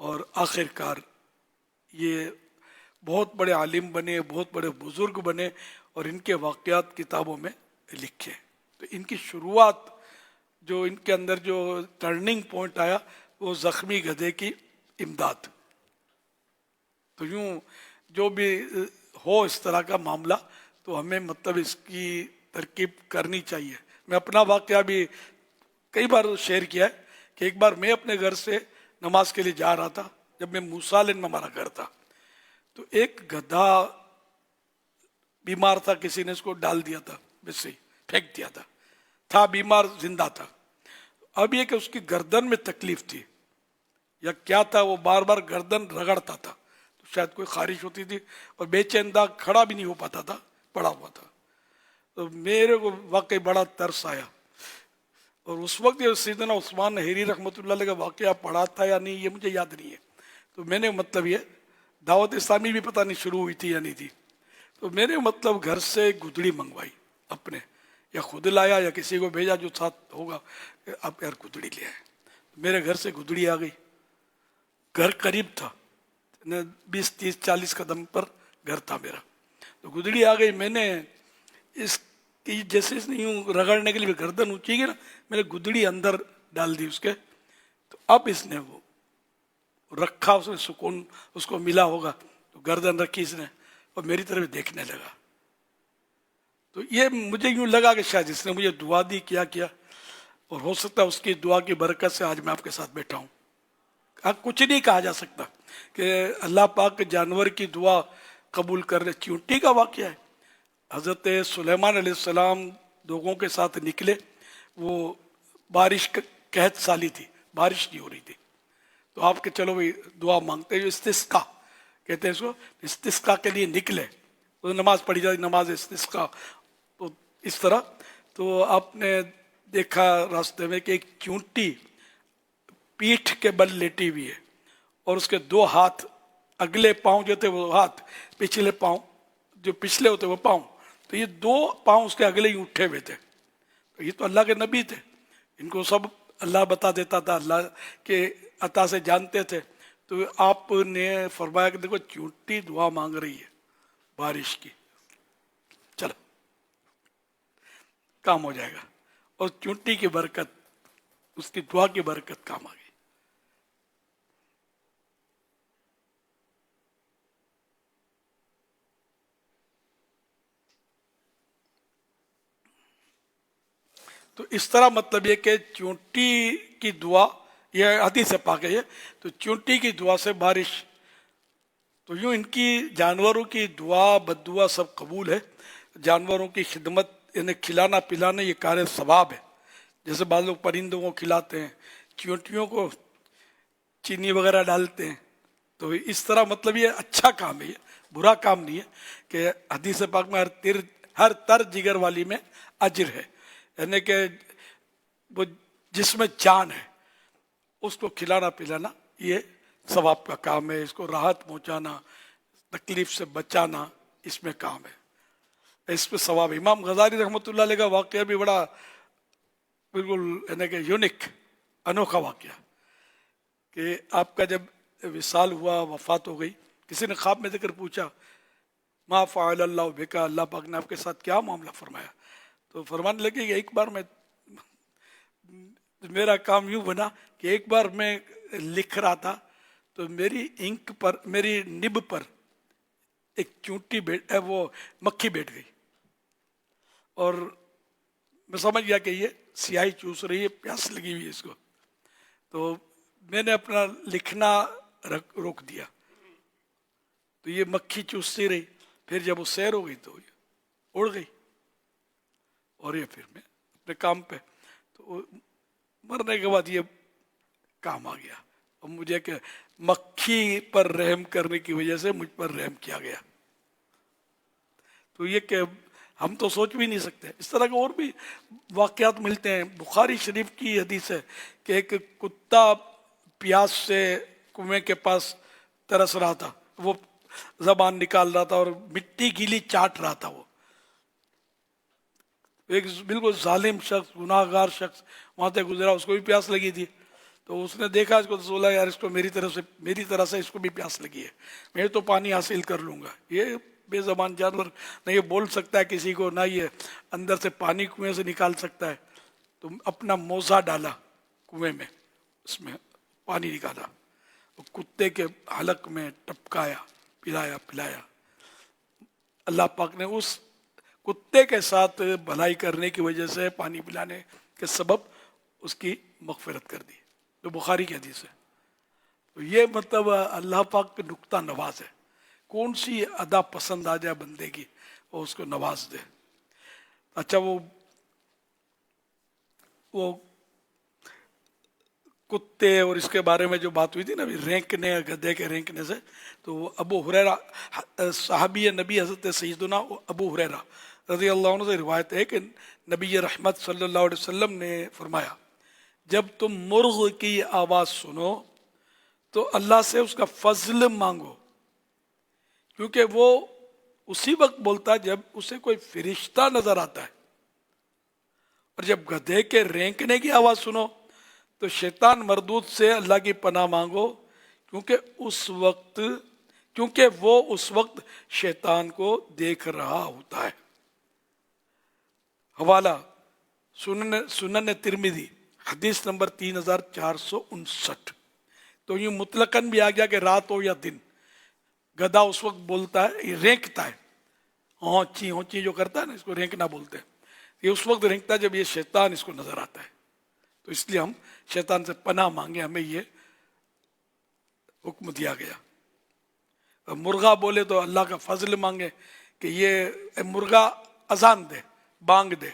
और आखिरकार ये बहुत बड़े आलिम बने, बहुत बड़े बुजुर्ग बने और इनके वाक़यात किताबों में लिखे। तो इनकी शुरुआत, जो इनके अंदर जो टर्निंग पॉइंट आया वो ज़ख्मी गधे की इमदाद। तो यूँ जो भी हो इस तरह का मामला तो हमें मतलब इसकी तरकीब करनी चाहिए। मैं अपना वाक़या भी कई बार शेयर किया है कि एक बार मैं अपने घर से नमाज के लिए जा रहा था, जब मैं मूसालिन में हमारा घर था, तो एक गधा बीमार था, किसी ने इसको डाल दिया था, वैसे ही फेंक दिया था बीमार, जिंदा था। अब ये कि उसकी गर्दन में तकलीफ थी या क्या था, वो बार बार गर्दन रगड़ता था, तो शायद कोई खारिश होती थी और बेचैनदा खड़ा भी नहीं हो पाता था, पड़ा हुआ था। तो मेरे को वाकई बड़ा तरस आया और उस वक्त ये सैयदना उस्मान हैरी रहमतुल्लाह अलैह का वाक़या पढ़ा था या नहीं ये मुझे याद नहीं है। तो मैंने मतलब ये दावत इस्लामी भी पता नहीं शुरू हुई थी या नहीं थी, तो मैंने मतलब घर से गुदड़ी मंगवाई अपने, या खुद लाया या किसी को भेजा जो साथ होगा, आप यार गुदड़ी ले आए। मेरे घर से गुदड़ी आ गई, घर करीब था, 20, 30, 40 कदम पर घर था मेरा। तो गुदड़ी आ गई, मैंने इसकी जैसे इसने यूँ रगड़ने के लिए गर्दन ऊंची की ना, मैंने गुदड़ी अंदर डाल दी उसके। तो अब इसने वो रखा, उसने सुकून उसको मिला होगा, तो गर्दन रखी इसने और मेरी तरफ देखने लगा। तो ये मुझे यूँ लगा कि शायद इसने मुझे दुआ दी, क्या किया, और हो सकता है उसकी दुआ की बरकत से आज मैं आपके साथ बैठा हूँ। कुछ नहीं कहा जा सकता कि अल्लाह पाक जानवर की दुआ कबूल कर रहे। चींटी का वाक़या है, हज़रत सुलेमान अलैहिस्सलाम लोगों के साथ निकले, वो बारिश कहत साली थी, बारिश नहीं हो रही थी, तो आपके चलो भाई दुआ मांगते हैं, इस्तिस्का कहते हैं इसको, इस्तिस्का के लिए निकले, तो नमाज पढ़ी जाती, नमाज इस्तिस्का। तो इस तरह तो आपने देखा रास्ते में कि एक चींटी पीठ के बल लेटी हुई है और उसके दो हाथ, अगले पाँव जो थे वो हाथ, पिछले पाँव जो पिछले होते वो पाँव, तो ये दो पाँव उसके अगले ही उठे हुए थे। तो ये तो अल्लाह के नबी थे, इनको सब अल्लाह बता देता था, अल्लाह के अता से जानते थे। तो आपने फरमाया कि देखो चींटी दुआ मांग रही है बारिश की, चलो काम हो जाएगा। और चींटी की बरकत, उसकी दुआ की बरकत काम आ गई। तो इस तरह मतलब ये कि चींटी की दुआ, यह हदीस से पाक है, तो चींटी की दुआ से बारिश। तो यूँ इनकी जानवरों की दुआ बद्दुआ सब कबूल है। जानवरों की खिदमत यानी खिलाना पिलाना ये कार्य सवाब है। जैसे बाद लोग परिंदों को खिलाते हैं, चींटियों को चीनी वगैरह डालते हैं, तो इस तरह मतलब ये अच्छा काम है, ये बुरा काम नहीं है। कि हदीस पाक में हर तर जिगर वाली में अजर है, यानी कि वो जिसमें जान है उसको खिलाना पिलाना ये सवाब का काम है, इसको राहत पहुंचाना, तकलीफ से बचाना, इसमें काम है, इस पे सवाब। इमाम गजाली रहमतुल्लाह अलैह का वाक़या भी बड़ा बिल्कुल यानी कि यूनिक अनोखा वाक़या कि आपका जब विसाल हुआ, वफात हो गई, किसी ने ख्वाब में देकर पूछा मा फ़अल अल्लाहु बिका, अल्लाह पाक ने आपके साथ क्या मामला फरमाया? तो फरमाने लगे कि एक बार मैं, मेरा काम यूं बना कि एक बार मैं लिख रहा था तो मेरी इंक पर, मेरी निब पर एक चूंटी वो मक्खी बैठ गई और मैं समझ गया कि ये स्याही चूस रही है, प्यास लगी हुई है इसको। तो मैंने अपना लिखना रोक दिया, तो ये मक्खी चूसती रही, फिर जब वो सैर हो गई तो ये उड़ गई और ये फिर मैं अपने काम पे, तो मरने के बाद ये काम आ गया और मुझे कि मक्खी पर रहम करने की वजह से मुझ पर रहम किया गया। तो ये कि हम तो सोच भी नहीं सकते। इस तरह के और भी वाक़यात मिलते हैं। बुखारी शरीफ की हदीस है कि एक कुत्ता प्यास से कुएं के पास तरस रहा था, वो जबान निकाल रहा था और मिट्टी गीली चाट रहा था। वो एक बिल्कुल जालिम शख्स, गुनाहगार शख्स वहां से गुजरा, उसको भी प्यास लगी थी। तो उसने देखा इसको, तो बोला यार इसको मेरी तरह से इसको भी प्यास लगी है, मैं तो पानी हासिल कर लूंगा। ये बेज़बान जानवर न ये बोल सकता है किसी को, ना ये अंदर से पानी कुएं से निकाल सकता है। तो अपना मोजा डाला कुएं में, उसमें पानी निकाला, कुत्ते के हलक में टपकाया, पिलाया। अल्लाह पाक ने उस कुत्ते के साथ भलाई करने की वजह से, पानी पिलाने के सबब उसकी मग़फ़िरत कर दी। तो बुखारी की हदीस है। तो ये मतलब अल्लाह पाक के नुक्ता नवाज है। कौन सी अदा पसंद आ जाए बंदे की और उसको नवाज दे। अच्छा, वो कुत्ते और इसके बारे में जो बात हुई थी ना, रेंकने, गधे के रेंकने से, तो अबू हुरैरा सहाबी नबी हज़रत सैयदना अबू हुरैरा रज़ी अल्लाह अन्हु से रिवायत है कि नबी रहमत सल्लल्लाहु अलैहि वसल्लम ने फरमाया, जब तुम मुर्ग की आवाज़ सुनो तो अल्लाह से उसका फजल मांगो, क्योंकि वो उसी वक्त बोलता है जब उसे कोई फरिश्ता नजर आता है। और जब गधे के रेंकने की आवाज़ सुनो तो शैतान मरदूद से अल्लाह की पनाह मांगो, क्योंकि वो उस वक्त शैतान को देख रहा होता है। हवाला सुनन तिरमिजी हदीस नंबर 3459। तो यूं मुतलकन भी आ गया कि रात हो या दिन, गधा उस वक्त बोलता है, ये रेंकता है, होंची होंची जो करता है ना, इसको रेंकना बोलते हैं। ये उस वक्त रेंकता है जब ये शैतान इसको नजर आता है। तो इसलिए हम शैतान से पनाह मांगे, हमें ये हुक्म दिया गया। मुर्गा बोले तो अल्लाह का फजल मांगे कि ये मुर्गा अजान दे, बांग दे,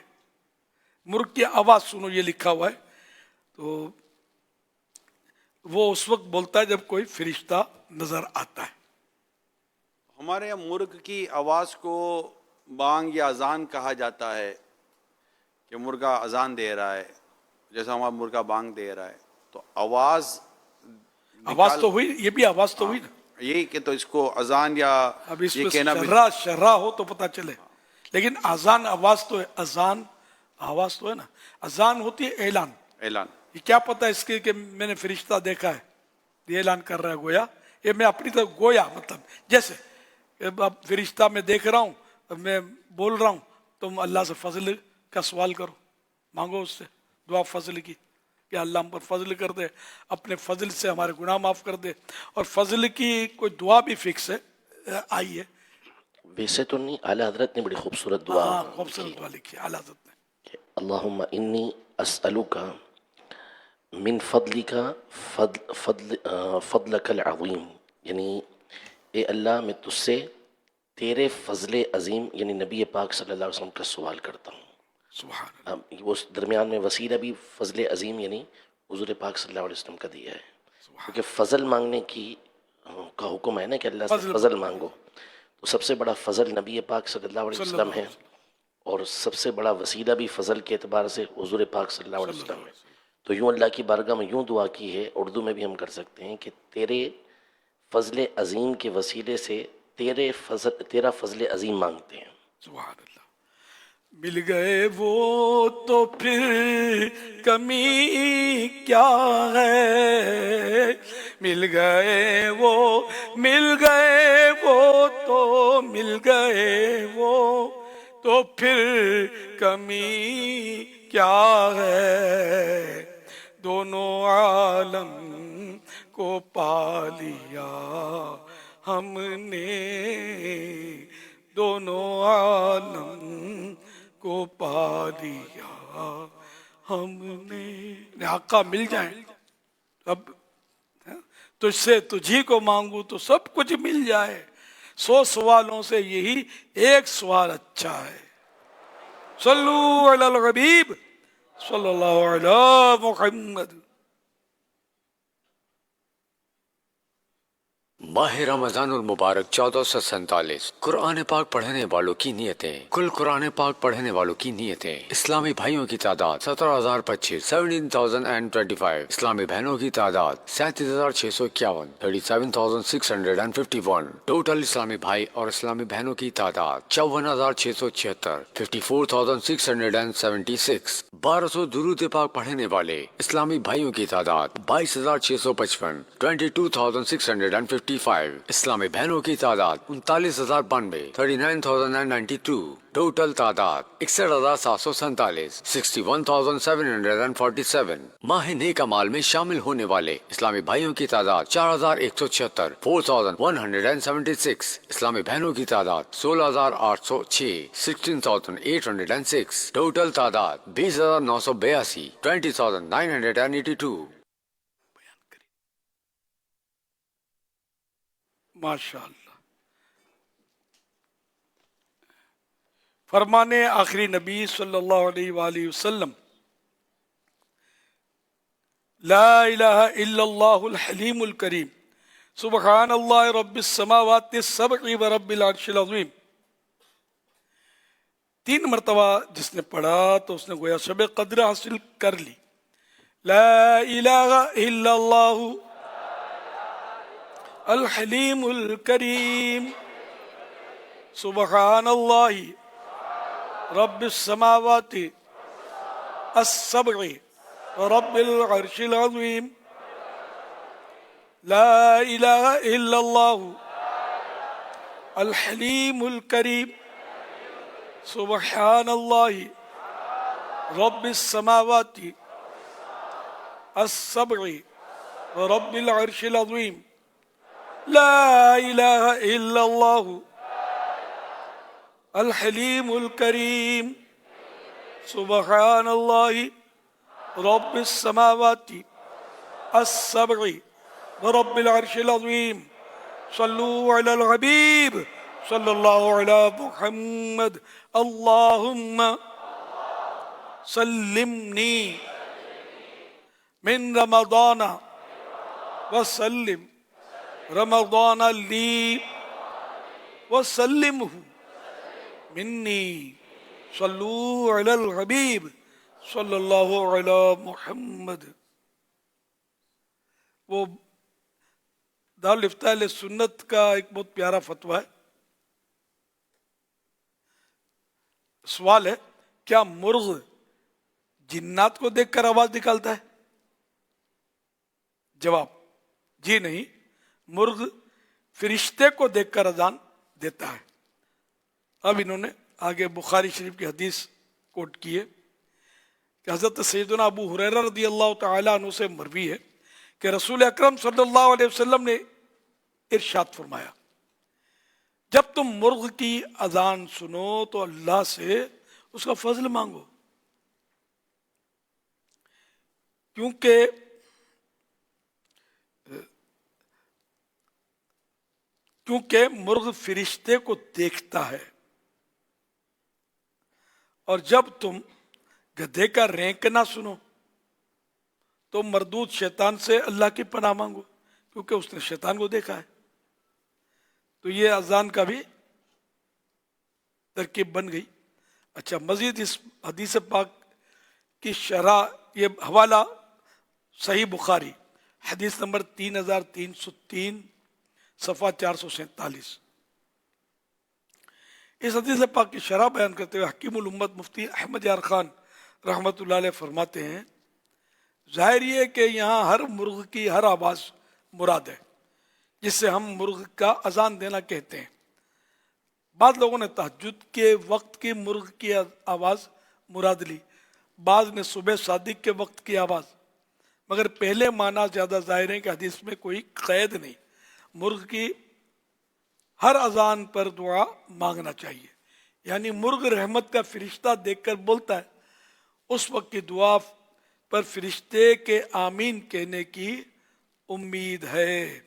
मुर्ग की आवाज़ सुनो, ये लिखा हुआ है। तो वो उस वक्त बोलता है जब कोई फरिश्ता नजर आता है। हमारे यहाँ मुर्ग की आवाज़ को बांग या अजान कहा जाता है कि मुर्गा अजान दे रहा है, जैसा हमारा मुर्गा बांग दे रहा है। तो आवाज़ तो हुई, ये भी आवाज़ तो हुई ना, यही कि तो इसको अजान या अब इसमें शर्रा हो तो पता चले, लेकिन अजान आवाज़ तो है, अजान आवाज़ तो है ना। अजान होती है ऐलान। ये क्या पता इसके कि मैंने फरिश्ता देखा है, ये ऐलान कर रहा है गोया, ये मैं अपनी तरफ गोया, मतलब जैसे अब फरिश्ता मैं देख रहा हूँ, मैं बोल रहा हूँ, तुम अल्लाह से फजल का सवाल करो, मांगो उससे दुआ फजल की कि अल्लाह हम पर फजल कर दे, अपने फजल से हमारे गुनाह माफ़ कर दे। और फजल की कोई दुआ भी फिक्स है, आई है। वैसे तो नहीं, आला हजरत ने बड़ी खूबसूरत दुआ, खूबसूरत दुआ लिखी आला हजरत ने, अल्लाहुम्मा इन्नी अस्अलुका मिन फदलिका फदलकल अज़ीम, यानी ए अल्लाह मैं तुझसे तेरे फजल अजीम यानी नबी पाक सल्लल्लाहु अलैहि वसल्लम का सवाल करता हूँ। वो दरमियान में वसीला भी फजल अजीम यानी हुज़ूर पाक सल्लल्लाहु अलैहि वसल्लम का दिया है, क्योंकि फजल मांगने का हुक्म है ना कि अल्लाह से फजल मांगो। तो सबसे बड़ा फजल नबी पाक सल्लल्लाहु अलैहि वसल्लम है और सबसे बड़ा वसीला भी फजल के एतबार से हुज़ूर पाक सल्लल्लाहु अलैहि वसल्लम है। تو یوں اللہ کی بارگاہ میں یوں دعا کی ہے، اردو میں بھی ہم کر سکتے ہیں کہ تیرے فضل عظیم کے وسیلے سے تیرا فضل عظیم مانگتے ہیں. سبحان اللہ. مل گئے وہ تو پھر کمی کیا ہے، مل گئے وہ تو مل گئے وہ تو پھر کمی کیا ہے، دونوں عالم کو پا لیا ہم نے، دونوں عالم کو پا لیا ہم نے. آقا مل جائیں اب تجھ سے تجھی کو مانگوں تو سب کچھ مل جائے. 100 سوالوں سے یہی ایک سوال اچھا ہے. صلو علی الحبیب صلی اللہ علی محمد. ماہ رمضان المبارک 1447 قرآن پاک پڑھنے والوں کی نیتیں. کل قرآن پاک پڑھنے والوں کی نیتیں. اسلامی بھائیوں کی تعداد 17,025 17,025. اسلامی بہنوں کی تعداد 37,651 37,651. ٹوٹل اسلامی بھائی اور اسلامی بہنوں کی تعداد 54,676 54,676. 1200 درود پاک پڑھنے والے اسلامی بھائیوں کی تعداد 22,655 22,655. اسلامی بہنوں کی تعداد 39,092 39,992. ٹوٹل تعداد 61,747 61,747. ماہ نیک اعمال میں شامل ہونے والے اسلامی بھائیوں کی تعداد 4,176 4,176. اسلامی بہنوں کی تعداد 16,806 16,806. ٹوٹل تعداد 20,982 20,982. ماشاء اللہ. فرمان آخری نبی صلی اللہ علیہ وآلہ وسلم، لا الہ الا اللہ الحلیم الکریم سبحان اللہ رب السماوات السبع و رب العرش العظیم. 3 مرتبہ جس نے پڑھا تو اس نے گویا شب قدر حاصل کر لی. لا الہ الا اللہ الحلیم الکریم سبحان اللہ رب السماوات السبع رب العرش العظیم. لا الہ الا اللہ الحلیم الکریم سبحان اللہ رب السماوات السبع رب العرش العظیم. لا الہ الا اللہ الحلیم الکریم سبحان اللہ رب السماوات السبع رب العرش العظیم. صلو علی الحبیب صلی اللہ علی محمد. اللہم سلمنی من رمضان وسلم رمضان لی وسلمہ منی. صلو علی الحبیب صلی اللہ علی محمد. وہ دارالفتاء سنت کا ایک بہت پیارا فتویٰ ہے. سوال ہے، کیا مرغ جنات کو دیکھ کر آواز نکالتا ہے؟ جواب، جی نہیں، مرغ فرشتے کو دیکھ کر اذان دیتا ہے. اب انہوں نے آگے بخاری شریف کی حدیث کوٹ کی ہے کہ حضرت سیدنا ابو ہریرہ رضی اللہ تعالیٰ عنہ سے مروی ہے کہ رسول اکرم صلی اللہ علیہ وسلم نے ارشاد فرمایا، جب تم مرغ کی اذان سنو تو اللہ سے اس کا فضل مانگو، کیونکہ مرغ فرشتے کو دیکھتا ہے، اور جب تم گدھے کا رینکنا سنو تو مردود شیطان سے اللہ کی پناہ مانگو، کیونکہ اس نے شیطان کو دیکھا ہے. تو یہ اذان کا بھی ترکیب بن گئی. اچھا، مزید اس حدیث پاک کی شرح، یہ حوالہ صحیح بخاری حدیث نمبر 3303 صفحہ 447. اس حدیث پاک کی شرح بیان کرتے ہوئے حکیم الامت مفتی احمد یار خان رحمۃ اللہ علیہ فرماتے ہیں ظاہر یہ کہ یہاں ہر مرغ کی ہر آواز مراد ہے جس سے ہم مرغ کا اذان دینا کہتے ہیں. بعض لوگوں نے تہجد کے وقت کی مرغ کی آواز مراد لی, بعض نے صبح صادق کے وقت کی آواز, مگر پہلے معنی زیادہ ظاہر ہے کہ حدیث میں کوئی قید نہیں, مرغ کی ہر اذان پر دعا مانگنا چاہیے. یعنی مرغ رحمت کا فرشتہ دیکھ کر بولتا ہے, اس وقت کی دعا پر فرشتے کے آمین کہنے کی امید ہے.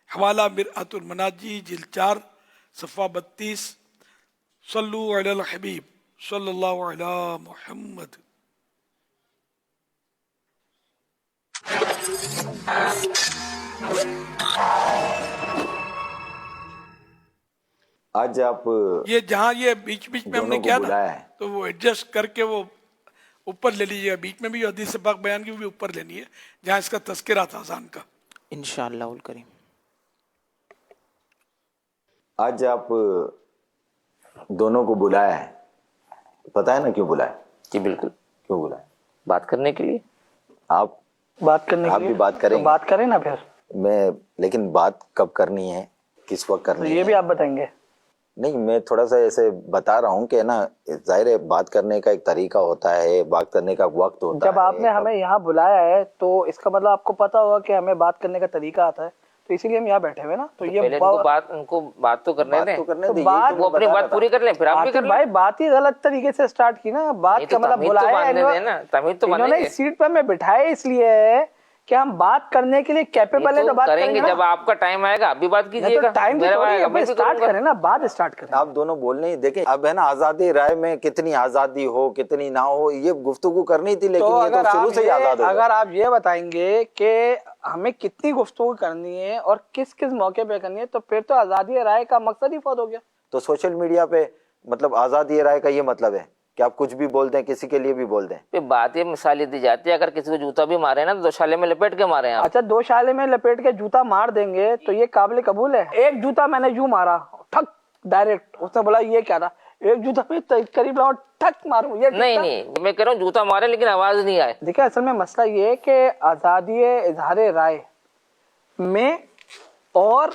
حوالہ مرآت المناجی جلد 4 صفحہ 32. صلو علی الحبیب صلی اللہ علی محمد. آج آپ یہ جہاں یہ بیچ میں ہم نے کیا نا تو وہ ایڈجسٹ کر کے وہ اوپر لے لیجیے گا. بیچ میں بھی حدیث پاک بیان کی وہ بھی اوپر لینی ہے جہاں اس کا تذکرہ تھا اذان کا. انشاءاللہ الکریم. آج آپ دونوں کو بلایا ہے, پتہ ہے نا کیوں بلایا؟ جی بالکل. کیوں بلایا؟ بات کرنے کے لیے. آپ بات کرنے آپ بھی بات کریں گے؟ بات کریں نا پھر. میں لیکن بات کب کرنی ہے, کس وقت کرنی ہے, یہ بھی آپ بتائیں گے. نہیں میں تھوڑا سا ایسے بتا رہا ہوں کہ نا ظاہر ہے بات کرنے کا ایک طریقہ ہوتا ہے, بات کرنے کا وقت ہوتا ہے. جب آپ نے ہمیں یہاں بلایا ہے تو اس کا مطلب آپ کو پتا ہوگا کہ ہمیں بات کرنے کا طریقہ آتا ہے, تو اسی لیے ہم یہاں بیٹھے ہوئے نا. تو یہ ان کو بات تو کرنے دیں, وہ اپنی بات پوری کر لیں پھر آپ بھی کر لیں. بھائی بات ہی غلط طریقے سے سٹارٹ کی نا. بات کا مطلب بلایا انہوں نے اس سیٹ پہ ہمیں بٹھائے اس لیے کہ ہم بات کرنے کے لیے کیپیبل ہے تو بات کریں گے. جب آپ کا ٹائم آئے گا آپ بھی بات کیجیے گا. ٹائم اسٹارٹ کریں نا, بات اسٹارٹ کریں. آپ دونوں بولنے ہی دیکھیں. اب ہے نا آزادی رائے میں کتنی آزادی ہو کتنی نہ ہو یہ گفتگو کرنی تھی, لیکن یہ تو شروع سے ہی آزاد ہو. اگر آپ یہ بتائیں گے کہ ہمیں کتنی گفتگو کرنی ہے اور کس کس موقع پہ کرنی ہے تو پھر تو آزادی رائے کا مقصد ہی فوت ہو گیا. تو سوشل میڈیا پہ مطلب آزادی رائے کا یہ مطلب ہے کہ آپ کچھ بھی بول دیں, کسی کے لیے بھی بول دیں. بات یہ مثالیں دی جاتی ہے, اگر کسی کو جوتا بھی مارے نا تو 2 شالے میں لپیٹ کے مارے. اچھا 2 شالے میں لپیٹ کے جوتا مار دیں گے تو یہ قابل قبول ہے. ایک جوتا میں نے یوں مارا ٹھک ڈائریکٹ, اس نے بولا یہ کیا تھا, ایک جوتا میں قریب لاؤں ٹھک ماروں, یہ نہیں میں کہہ رہا ہوں جوتا مارے لیکن آواز نہیں آئے. دیکھیں اصل میں مسئلہ یہ ہے کہ آزادی اظہار رائے میں اور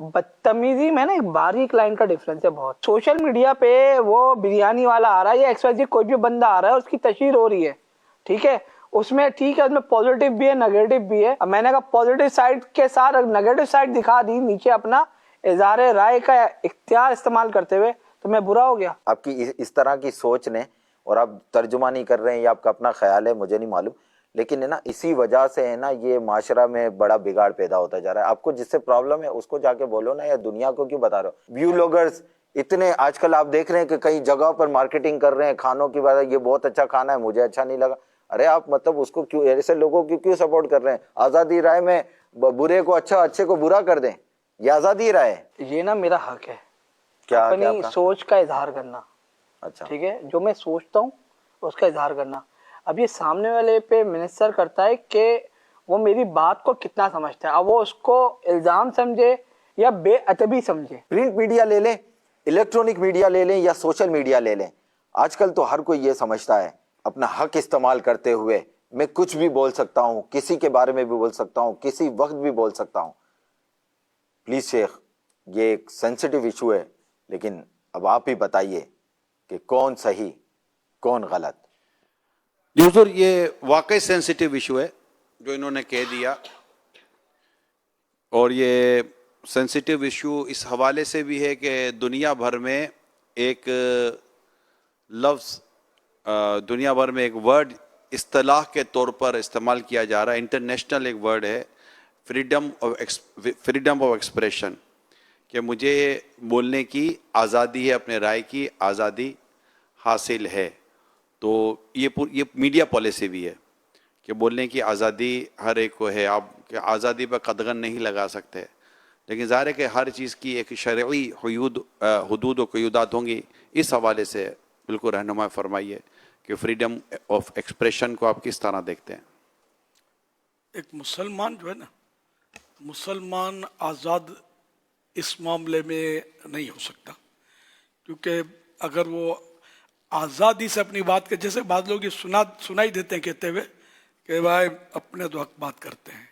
بدتمیزی میں نا ایک باریک لائن کا ڈفرنس ہے بہت. سوشل میڈیا پہ وہ بریانی والا آ رہا ہے یا XYZ کوئی بھی بندہ آ رہا ہے, اس کی تشہیر ہو رہی ہے, ٹھیک ہے, اس میں ٹھیک ہے, اس میں پازیٹیو بھی ہے نگیٹو بھی ہے. اب میں نے کہا پازیٹیو سائڈ کے ساتھ نگیٹو سائڈ دکھا دی نیچے اپنا اظہار رائے کا اختیار استعمال کرتے ہوئے, تو میں برا ہو گیا. آپ کی اس طرح کی سوچ نے, اور آپ ترجمہ نہیں کر رہے ہیں یا آپ کا اپنا خیال ہے مجھے نہیں معلوم, لیکن ہے نا اسی وجہ سے ہے نا یہ معاشرہ میں بڑا بگاڑ پیدا ہوتا جا رہا ہے. آپ کو جس سے پرابلم ہے اس کو جا کے بولو نا, یا دنیا کو کیوں بتا رہے ہو. ویو لوگرز اتنے آج کل آپ دیکھ رہے ہیں کہ کئی جگہ پر مارکیٹنگ کر رہے ہیں کھانوں کی بات, یہ بہت اچھا کھانا ہے مجھے اچھا نہیں لگا. ارے آپ مطلب اس کو کیوں, ایسے لوگوں کی کیوں سپورٹ کر رہے ہیں؟ آزادی رائے میں برے کو اچھا, اچھے کو برا کر دیں, یہ آزادی رائے ہے. یہ نا میرا حق ہے کیا اپنی سوچ کا اظہار کرنا. اچھا ٹھیک ہے, جو میں سوچتا ہوں اس کا اظہار کرنا. اب یہ سامنے والے پہ منحصر کرتا ہے کہ وہ میری بات کو کتنا سمجھتا ہے. اب وہ اس کو الزام سمجھے یا بے ادبی سمجھے. پرنٹ میڈیا لے لیں, الیکٹرونک میڈیا لے لیں یا سوشل میڈیا لے لیں, آج کل تو ہر کوئی یہ سمجھتا ہے اپنا حق استعمال کرتے ہوئے میں کچھ بھی بول سکتا ہوں, کسی کے بارے میں بھی بول سکتا ہوں, کسی وقت بھی بول سکتا ہوں. پلیز شیخ یہ ایک سینسٹیو ایشو ہے, لیکن اب آپ ہی بتائیے کہ کون صحیح کون غلط. جی حضور یہ واقعی سینسٹیو ایشو ہے جو انہوں نے کہہ دیا, اور یہ سینسٹیو ایشو اس حوالے سے بھی ہے کہ دنیا بھر میں ایک لفظ, دنیا بھر میں ایک ورڈ اصطلاح کے طور پر استعمال کیا جا رہا ہے, انٹرنیشنل ایک ورڈ ہے, فریڈم آف ایکسپریشن, کہ مجھے بولنے کی آزادی ہے, اپنے رائے کی آزادی حاصل ہے. تو یہ میڈیا پالیسی بھی ہے کہ بولنے کی آزادی ہر ایک کو ہے, آپ آزادی پہ قدغن نہیں لگا سکتے, لیکن ظاہر ہے کہ ہر چیز کی ایک شرعی حدود و قیودات ہوں گی. اس حوالے سے بالکل رہنمائی فرمائیے کہ فریڈم آف ایکسپریشن کو آپ کس طرح دیکھتے ہیں. एक मुसलमान जो है ना, मुसलमान आज़ाद इस मामले में नहीं हो सकता, क्योंकि अगर वो आज़ादी से अपनी बात के, जैसे बाद लोग ये सुनाई देते हैं कहते हुए कि भाई अपने तो हक बात करते हैं,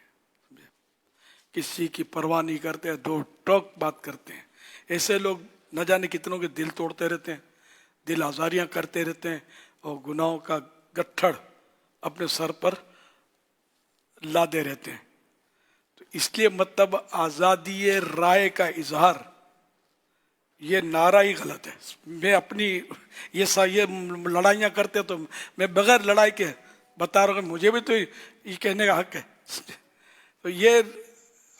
किसी की परवाह नहीं करते हैं, दो टोक बात करते हैं, ऐसे लोग न जाने कितनों के दिल तोड़ते रहते हैं, दिल आज़ारियाँ करते रहते हैं और गुनाहों का गट्ठड़ अपने सर पर लादे रहते हैं। तो इसलिए मतलब आज़ादी राय का इजहार, ये नारा ही गलत है। मैं अपनी ये लड़ाइयाँ करते तो मैं बगैर लड़ाई के बता रहा हूँ, मुझे भी तो ये कहने का हक है। तो ये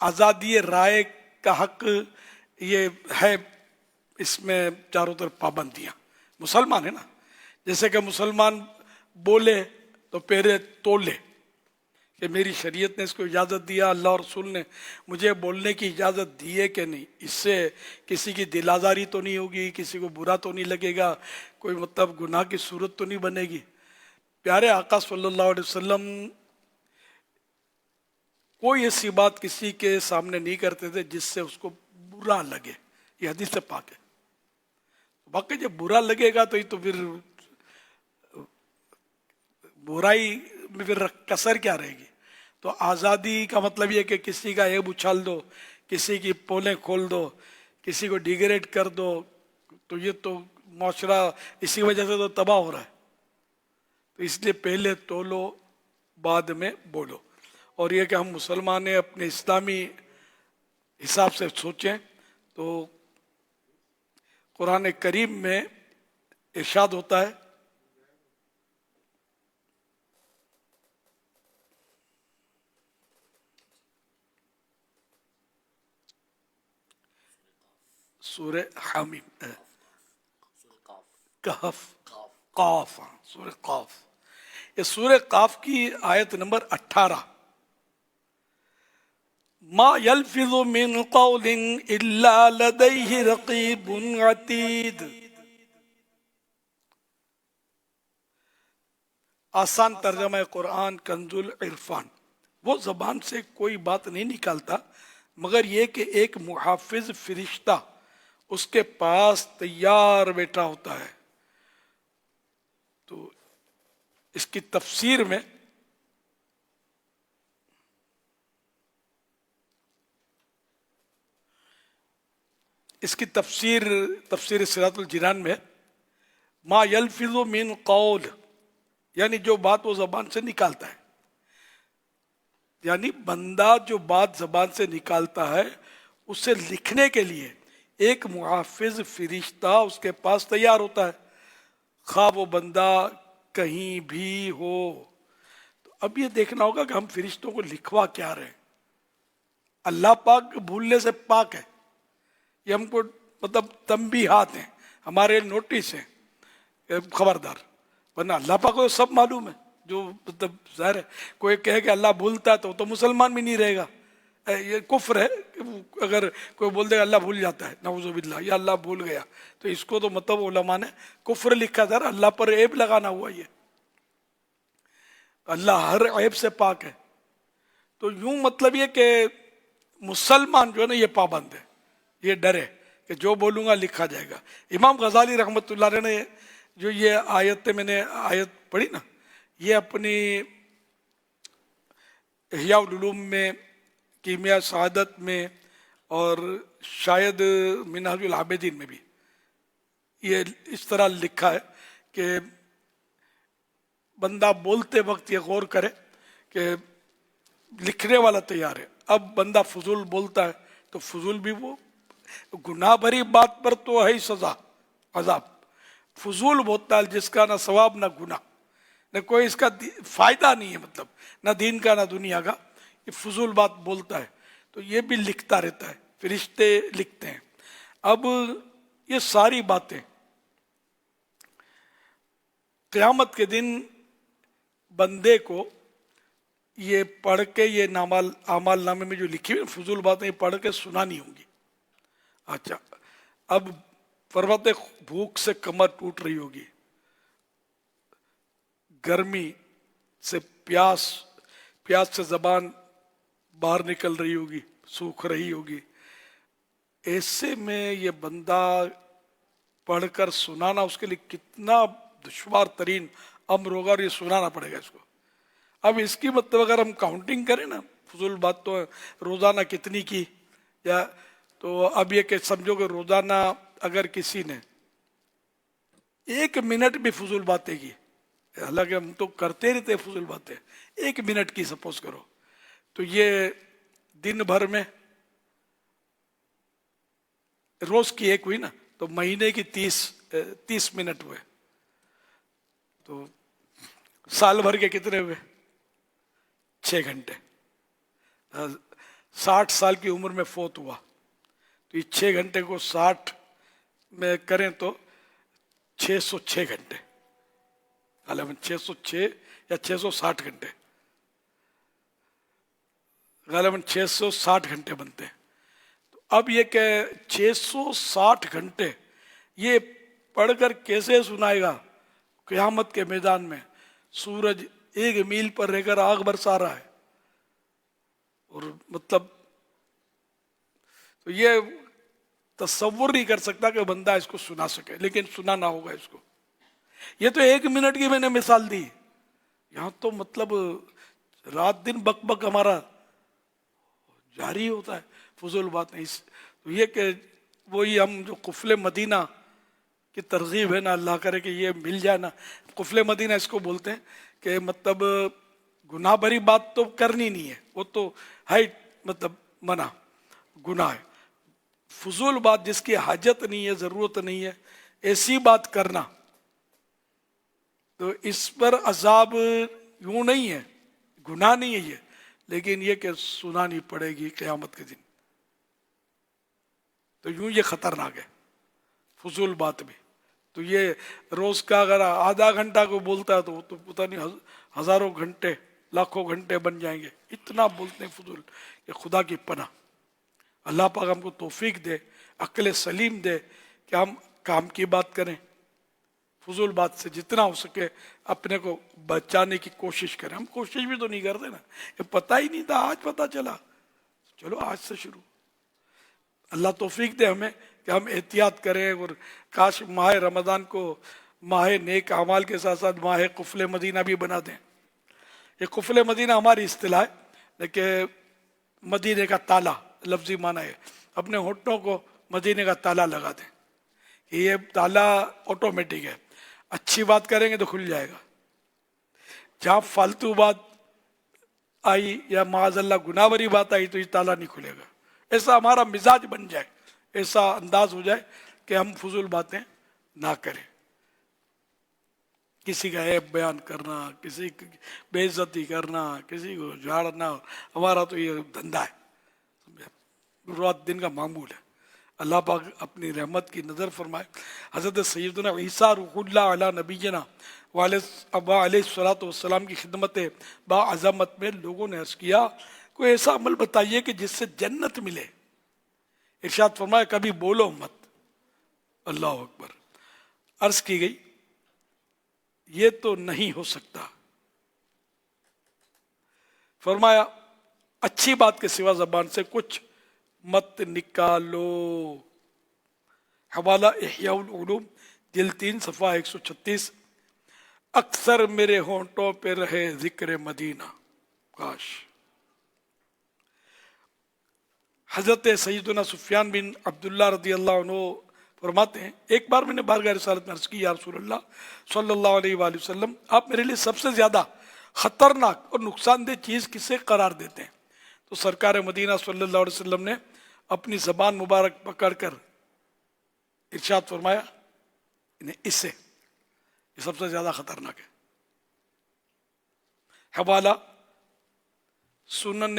आज़ादी राय का हक ये है, इसमें चारों तरफ पाबंदियाँ। मुसलमान है ना, जैसे कि मुसलमान बोले तो पहले तोले कि मेरी शरीयत ने इसको इजाज़त दिया, अल्लाह और रसूल ने मुझे बोलने की इजाज़त दी है कि नहीं, इससे किसी की दिल आज़ारी तो नहीं होगी, किसी को बुरा तो नहीं लगेगा, कोई मतलब गुनाह की सूरत तो नहीं बनेगी। प्यारे आका सल्लल्लाहु अलैहि वसल्लम कोई ऐसी बात किसी के सामने नहीं करते थे जिससे उसको बुरा लगे, ये हदीस से पाक है। बाकी जब बुरा लगेगा तो ये तो फिर बुराई में फिर कसर क्या रहेगी। तो आज़ादी का मतलब ये कि किसी का ऐब उछाल दो, किसी की पोलें खोल दो, किसी को डिग्रेड कर दो, तो ये तो माशरा इसी वजह से तो तबाह हो रहा है। तो इसलिए पहले तोलो बाद में बोलो। और ये कि हम मुसलमान हैं, अपने इस्लामी हिसाब से सोचें तो कुरान करीम में इरशाद होता है, सूरह हामीम कहफ काफ, सूरह काफ, ये सूरह काफ की आयत नंबर 18, मा यल्फिज़ु मिन क़ौलिन इल्ला लदैहि रक़ीबुन अतीद। आसान तर्जमा कुरान कंजुल इरफान, वो जबान से कोई बात नहीं निकालता मगर ये कि एक मुहाफिज फरिश्ता उसके पास तैयार बैठा होता है। तो इसकी तफसीर में तफसीर सिरातुल जिनान में मा यल्फिज़ु मिन कौल, यानी जो बात वो जबान से निकालता है, यानी बंदा जो बात जबान से निकालता है उसे लिखने के लिए एक मुहाफिज फरिश्ता उसके पास तैयार होता है, खा वो बंदा कहीं भी हो। तो अब ये देखना होगा कि हम फरिश्तों को लिखवा क्या रहे हैं। अल्लाह पाक भूलने से पाक है, ये हमको मतलब तंबीहात हैं, हमारे नोटिस हैं, खबरदार। वरना अल्लाह पाक को सब मालूम है, जो मतलब ज़ाहिर है कोई कहे कि अल्लाह भूलता है तो मुसलमान भी नहीं रहेगा, ये कुफ्र है। अगर कोई बोल दे अल्लाह भूल जाता है, नऊज़ुबिल्लाह, या अल्लाह भूल गया, तो इसको तो मतलब उलमा ने कुफ्र लिखा था, अल्लाह पर ऐब लगाना हुआ। ये अल्लाह हर ऐब से पाक है। तो यूं मतलब ये कि मुसलमान जो है ना ये पाबंद है, ये डरे कि जो बोलूँगा लिखा जाएगा। इमाम गजाली रहमतुल्लाह अलैह ने जो ये आयत मैंने आयत पढ़ी ना, ये अपनी इह्या उलूम में, कीमिया सआदत में और शायद मिनहाजुल आबिदीन में भी ये इस तरह लिखा है कि बंदा बोलते वक्त ये गौर करे कि लिखने वाला तैयार है। अब बंदा फजूल बोलता है तो फजूल भी वो गुनाह भरी बात पर तो है ही सजा अजाब। फजूल बोलता है जिसका ना सवाब ना गुनाह, न कोई इसका फायदा नहीं है, मतलब ना दीन का ना दुनिया का, ये फजूल बात बोलता है। तो ये भी लिखता रहता है, फरिश्ते लिखते हैं। अब ये सारी बातें क़यामत के दिन बंदे को ये पढ़ के, ये आमाल नामे में जो लिखी हुई फजूल बातें पढ़ के सुनानी होंगी। अच्छा, अब फरमाते भूख से कमर टूट रही होगी, गर्मी से प्यास प्यास से जबान बाहर निकल रही होगी, सूख रही होगी, ऐसे में ये बंदा पढ़कर सुनाना उसके लिए कितना दुश्वार तरीन अम्र होगा, और ये सुनाना पड़ेगा इसको। अब इसकी मतलब अगर हम काउंटिंग करें ना, फजूल बात तो रोज़ाना कितनी की, या तो अब ये कि समझो कि रोज़ाना अगर किसी ने 1 मिनट भी फजूल बातें की, हालांकि हम तो करते रहते फजूल बातें, 1 मिनट की सपोज करो, तो ये दिन भर में रोज की 1 हुई ना, तो महीने की 30 मिनट हुए, तो साल भर के कितने हुए? 6 घंटे। 60 साल की उम्र में फौत हुआ, तो ये 6 घंटे को 60 में करें तो 606 घंटे, गालिबन 606 या 660 घंटे, गालिबन 660 घंटे बनते हैं। तो अब ये कि 660 घंटे ये पढ़कर कैसे सुनाएगा? क़यामत के मैदान में सूरज 1 मील पर रहकर आग बरसा रहा है, और मतलब तो ये तसव्वुर नहीं कर सकता कि बंदा इसको सुना सके, लेकिन सुनाना होगा इसको। ये तो 1 मिनट की मैंने मिसाल दी, यहाँ तो मतलब रात दिन बक बक हमारा जारी होता है, फजूल बात नहीं। तो ये कि वही हम जो कुफले मदीना की तरगीब है ना, अल्लाह करे कि ये मिल जाए ना। कुफले मदीना इसको बोलते हैं कि मतलब गुनाह भरी बात तो करनी नहीं है, वो तो है मतलब मना गुनाह है। फजूल बात जिसकी हाजत नहीं है, ज़रूरत नहीं है, ऐसी बात करना, तो इस पर अजाब यूं नहीं है, गुनाह नहीं है ये, लेकिन ये कि सुनानी पड़ेगी क़यामत के दिन। तो यूं ये खतरनाक है फजूल बात भी। तो ये रोज का अगर आधा घंटा को बोलता है तो पता नहीं हजारों घंटे लाखों घंटे बन जाएंगे, इतना बोलते हैं फजूल। कि खुदा की पनाह अल्लाह पाक हमको तौफीक दे, अक्ल सलीम दे कि हम काम की बात करें, फजूल बात से जितना हो सके अपने को बचाने की कोशिश करें। हम कोशिश भी तो नहीं करते ना, ये पता ही नहीं था, आज पता चला, चलो आज से शुरू। अल्लाह तौफीक दे हमें कि हम एहतियात करें, और काश माह रमज़ान को माह नेक अमाल के साथ साथ माह कुफले मदीना भी बना दें। ये कुफले मदीना हमारी इस्तिलाह है, लेकिन मदीने का ताला लफ्जी माना है, अपने होठों को मदीने का ताला लगा दें। ये ताला ऑटोमेटिक है, अच्छी बात करेंगे तो खुल जाएगा। जहाँ फालतू बात आई या माज़अल्लाह गुनाहवरी बात आई तो ये ताला नहीं खुलेगा। ऐसा हमारा मिजाज बन जाए, ऐसा अंदाज हो जाए कि हम फजूल बातें ना करें। किसी का ऐब बयान करना, किसी की बेइज्जती करना, किसी को झाड़ना, हमारा तो ये धंधा है, रात दिन का मामूल है। अल्लाह पाक अपनी रहमत की नज़र फरमाए। हज़रत सैयदना ईसा रूहुल्लाह अला नबीना अलैहिस्सलाम की खिदमत बाअज़मत में लोगों ने अर्ज़ किया, कोई ऐसा अमल बताइए कि जिससे जन्नत मिले। इरशाद फरमाया, कभी बोलो मत। अल्लाह अकबर। अर्ज़ की गई, ये तो नहीं हो सकता। फरमाया, अच्छी बात के सिवा ज़बान से कुछ मत निकालो। हवाला इह्याउल उलूम जिल्द 3 सफ़ा 136। अक्सर मेरे होंठों पे रहे जिक्र मदीना। काश। हजरत सैयदना सुफियान बिन अब्दुल्ला रदी अल्लाह अन्हु फरमाते हैं, एक बार मैंने बारगाह रिसालत में अर्ज़ की, या रसूलल्लाह सल्लल्लाहु अलैहि वसल्लम, आप मेरे लिए सबसे ज़्यादा ख़तरनाक और नुकसानदेह चीज़ किसे करार देते हैं? तो सरकार मदीना सल्लल्लाहु अलैहि वसल्लम ने अपनी ज़बान मुबारक पकड़कर इरशाद फरमाया, इन्हें इससे, ये सबसे ज़्यादा ख़तरनाक है। हवाला सुनन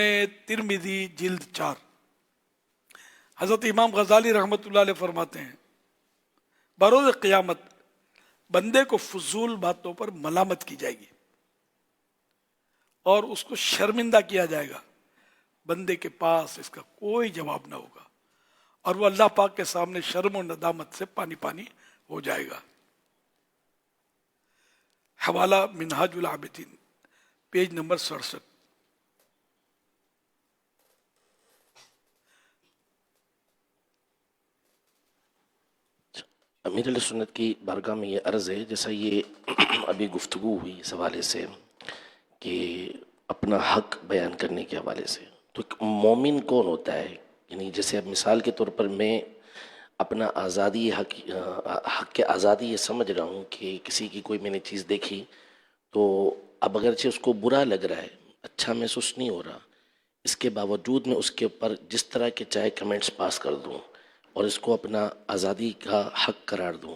तिरमिज़ी जिल्द 4। हज़रत इमाम गज़ाली रहमतुल्लाह अलैह फरमाते हैं, बरोज़ क़यामत बंदे को फजूल बातों पर मलामत की जाएगी और उसको शर्मिंदा किया जाएगा। बंदे के पास इसका कोई जवाब ना होगा और वो अल्लाह पाक के सामने शर्म और नदामत से पानी पानी हो जाएगा। हवाला मिनहाजुल आबिदीन पेज नंबर 67। अमीर सुन्नत की बारगाह में ये अर्ज़ है, जैसा ये अभी गुफ्तगू हुई इस हवाले से कि अपना हक बयान करने के हवाले से, तो एक मोमिन कौन होता है? यानी जैसे अब मिसाल के तौर पर मैं अपना आज़ादी हक के आज़ादी ये समझ रहा हूँ कि किसी की कोई मैंने चीज़ देखी तो अब अगरचे उसको बुरा लग रहा है, अच्छा महसूस नहीं हो रहा, इसके बावजूद मैं उसके ऊपर जिस तरह के चाहे कमेंट्स पास कर दूँ और इसको अपना आज़ादी का हक करार दूँ।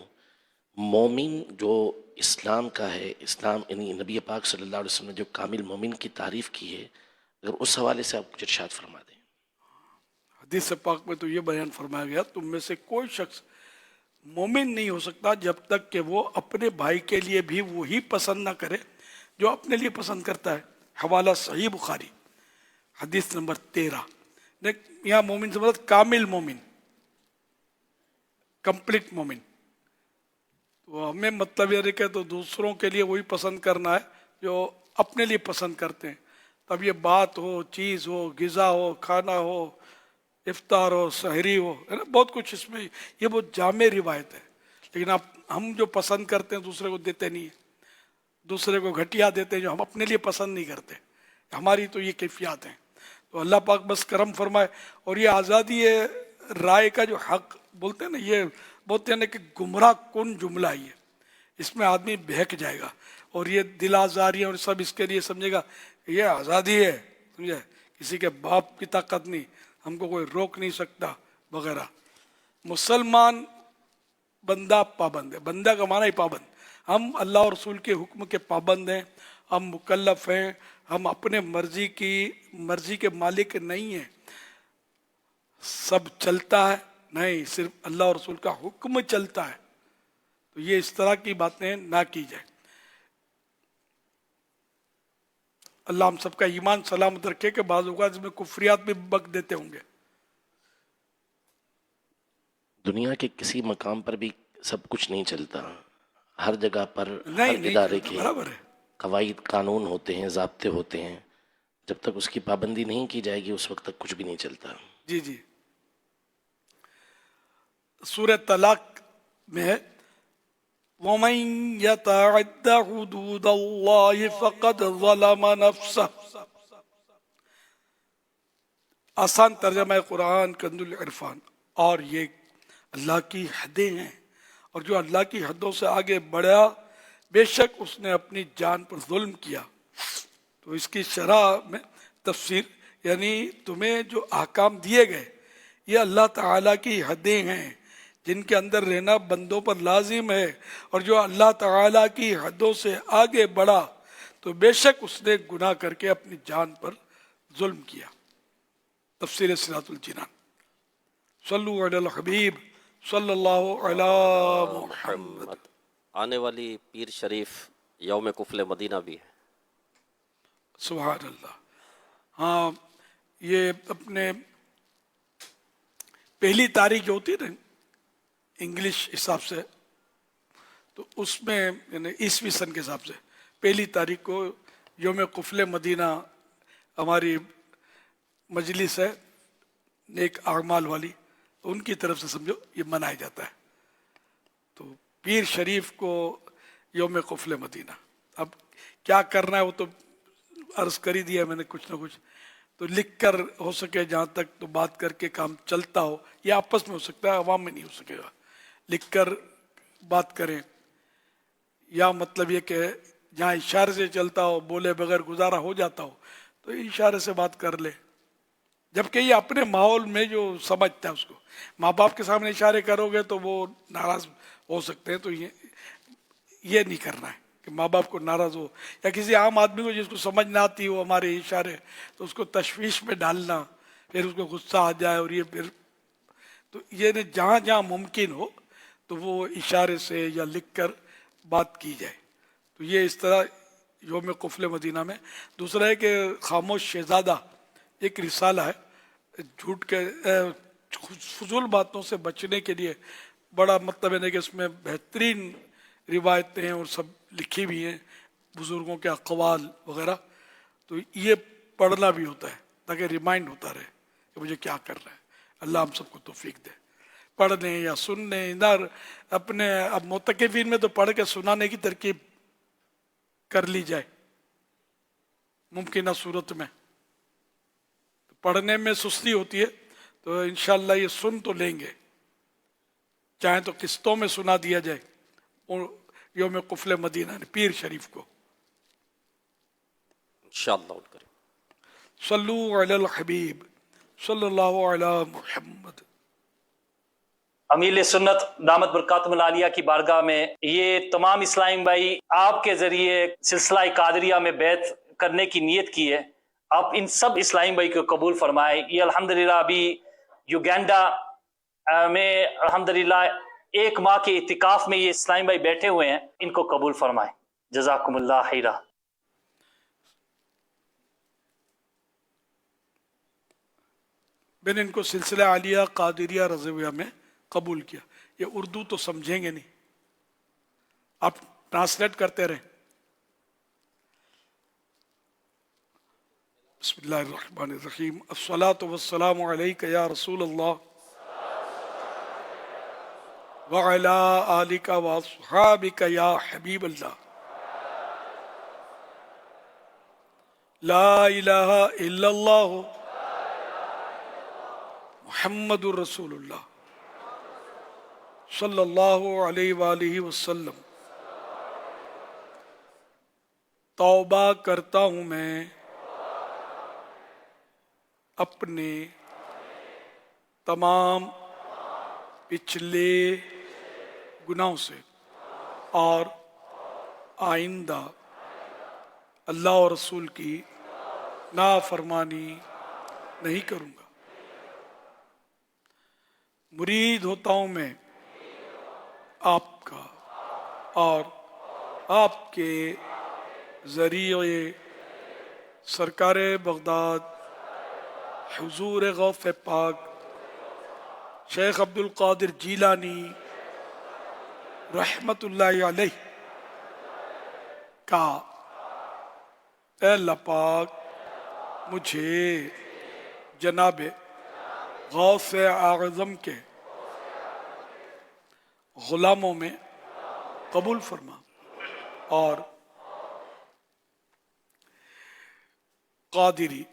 मोमिन जो इस्लाम का है, इस्लाम यानी नबी पाक सल्लल्लाहु अलैहि वसल्लम ने जो कामिल मोमिन की तारीफ़ की है, अगर उस हवाले से आप कुछ इरशाद फरमा दें। हदीस पाक में तो ये बयान फरमाया गया, तुम में से कोई शख्स मोमिन नहीं हो सकता जब तक कि वो अपने भाई के लिए भी वही पसंद ना करे जो अपने लिए पसंद करता है। हवाला सही बुखारी हदीस नंबर 13। यहाँ मोमिन से मतलब कामिल मोमिन, कंप्लीट मोमिन। तो हमें मतलब ये रखे तो दूसरों के लिए वही पसंद करना है जो अपने लिए पसंद करते हैं। तब ये बात हो, चीज़ हो, ग़िज़ा हो, खाना हो, इफ्तार हो, सहरी हो, है ना, बहुत कुछ इसमें ये बहुत जामे रिवायत है। लेकिन आप हम जो पसंद करते हैं दूसरे को देते नहीं है, दूसरे को घटिया देते हैं जो हम अपने लिए पसंद नहीं करते। हमारी तो ये कैफियत है। तो अल्लाह पाक बस करम फरमाए। और ये आज़ादी राय का जो हक बोलते हैं ना, ये बोलते हैं ना कि गुमराह कौन जुमला है ये, इसमें आदमी बहक जाएगा और ये दिल आज़ारी और सब इसके लिए समझेगा ये आज़ादी है, समझे, किसी के बाप की ताकत नहीं, हमको कोई रोक नहीं सकता वगैरह। मुसलमान बंदा पाबंद है, बंदा का माना ही पाबंद। हम अल्लाह और रसूल के हुक्म के पाबंद हैं, हम मुकल्लफ हैं, हम अपने मर्जी के मालिक नहीं हैं। सब चलता है नहीं, सिर्फ अल्लाह और रसूल का हुक्म चलता है। तो ये इस तरह की बातें ना की जाए। अल्लाह हम सबका ईमान सलामत रखे कि बाज़ औक़ात इसमें कुफ्रियात भी बक देते होंगे। दुनिया के किसी मकाम पर भी सब कुछ नहीं चलता, हर जगह पर नहीं, हर इदारे के बराबर है, कवायद कानून होते हैं, ज़ाब्ते होते हैं। जब तक उसकी पाबंदी नहीं की जाएगी उस वक्त तक कुछ भी नहीं चलता। जी जी। सूरह तलाक में है वमन यतअद्दा हुदूदल्लाहि फक़द ज़लम नफ्सह। आसान तर्जमा है कुरान कंजुल इरफान। और ये अल्लाह की हदें हैं और जो अल्लाह की हदों से आगे बढ़ा बेशक उसने अपनी जान पर जुल्म किया। तो इसकी शरह में तफसीर यानी तुम्हें जो अहकाम दिए गए ये अल्लाह ताला की हदें हैं जिनके अंदर रहना बंदों पर लाजिम है। और जो अल्लाह ताला की हदों से आगे बढ़ा तो बेशक उसने गुनाह करके अपनी जान पर जुल्म किया। तफसीर सिरातुल जिनान। सल्लु अलल हबीब सल्लल्लाहु अला मुहम्मद। आने वाली पीर शरीफ यौम कुफल मदीना भी है। सुभान अल्लाह। हाँ, ये अपने पहली तारीख जो होती है ना इंग्लिश हिसाब से, तो उसमें यानी ईसवी सन के हिसाब से पहली तारीख को यौम कुफल मदीना हमारी मजलिस है नेक आमाल वाली, तो उनकी तरफ से समझो ये मनाया जाता है। तो पीर शरीफ को यौम कुफल मदीना, अब क्या करना है वो तो अर्ज कर ही दिया मैंने कुछ ना कुछ। तो लिख कर हो सके जहाँ तक तो बात करके काम चलता हो, ये आपस में हो सकता है, अवाम में नहीं हो सकेगा। लिख कर बात करें या मतलब ये कि जहाँ इशारे से चलता हो, बोले बगैर गुजारा हो जाता हो तो इशारे से बात कर ले। जबकि ये अपने माहौल में जो समझता है उसको, माँ बाप के सामने इशारे करोगे तो वो नाराज हो सकते हैं। तो ये नहीं करना है कि माँ बाप को नाराज हो, या किसी आम आदमी को जिसको समझ ना आती हो हमारे इशारे, तो उसको तशवीश में डालना, फिर उसको गुस्सा आ जाए और ये फिर तो ये जहाँ जहाँ मुमकिन हो तो वो इशारे से या लिख कर बात की जाए। तो ये इस तरह यौम कुफल मदीना में। दूसरा है कि खामोश शहजादा एक रिसाला है, झूठ के फजूल बातों से बचने के लिए बड़ा मतलब है कि इसमें बेहतरीन रिवायतें हैं और सब लिखी भी हैं बुज़ुर्गों के अक़वाल वगैरह। तो ये पढ़ना भी होता है ताकि रिमाइंड होता रहे कि मुझे क्या करना है। अल्लाह हम सबको तौफीक दे। पढ़ लें या सुन लें, इधर अपने अब मुतकिफिन में तो पढ़ के सुनाने की तरकीब कर ली जाए मुमकिन सूरत में। पढ़ने में सुस्ती होती है तो इंशाल्लाह ये सुन तो लेंगे, चाहे तो किस्तों में सुना दिया जाए यौम कुफले मदीना ने पीर शरीफ को। इंशाअल्लाह करें। सल्लू अलल हबीब सल्लल्लाहु अला मुहम्मद। अमील सुन्नत दामत बरकातुहुल आलिया की बारगाह में ये तमाम इस्लामी भाई आपके ज़रिए सिलसिला कादरिया में बैत करने की नीयत की है, आप इन सब इस्लामी भाई को कबूल फरमाए। ये अल्हम्दुलिल्लाह अभी युगांडा में अल्हम्दुलिल्लाह 1 माह के इतिकाफ में ये इस्लामी भाई बैठे हुए हैं, इनको कबूल फरमाए। जज़ाकुमुल्लाह खैरा। मैंने इनको सिलसिला आलिया कादरिया रज़विया में कबूल किया। ये उर्दू तो समझेंगे नहीं, आप ट्रांसलेट करते रहें। बिस्मिल्लाहिर्रहमानिर्रहीम। अस्सलातु वस्सलामु अलैका या रसूल अल्लाह व अला आलिका व अस्हाबिका या हबीब अल्लाह। ला इलाहा इल्लल्लाह मुहम्मदुर रसूलुल्लाह सल्लल्लाहु अलैहि वालिहि वसल्लम। तौबा करता हूँ मैं अपने तमाम पिछले गुनाहों से और आइंदा अल्लाह और रसूल की नाफरमानी नहीं करूँगा। मुरीद होता हूँ मैं आपका और आपके ज़रिए सरकार बगदाद हुजूर गौफ पाक शेख अब्दुल कादिर जीलानी रहमतुल्लाहि अलैह का अल्लाह पाक मुझे जनाब गौस आज़म के गुलामों में कबूल फरमा और कादिरी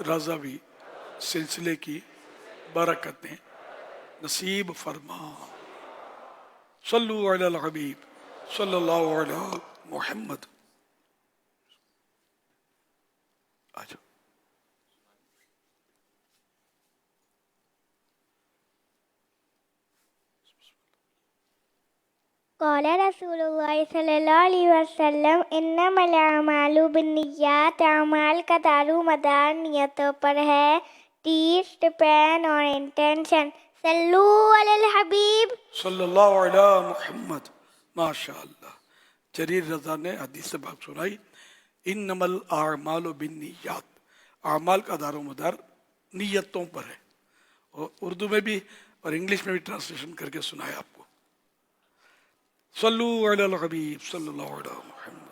रज़वी सिलसिले की बरकतें नसीब फरमा। सल्लु अलल हबीब सल्लल्लाहु अलैहि मुहम्मद। आजा قال رسول الله صلی اللہ علیہ وسلم انما الاعمال بالنیات، اعمال کا دار و مدار نیتوں پر ہے. ٹیچ ڈپینڈ اور انٹینشن. صلو علی الحبیب صلی اللہ علیہ محمد. ماشاء اللہ. جریر رضا نے حدیث پاک سنائی انما الاعمال بالنیات، اعمال کا دار و مدار نیتوں پر ہے. اور اردو میں بھی اور انگلش میں بھی ٹرانسلیشن کر کے سنایا آپ کو. صلو علی الحبیب صلی اللہ علیہ محمد.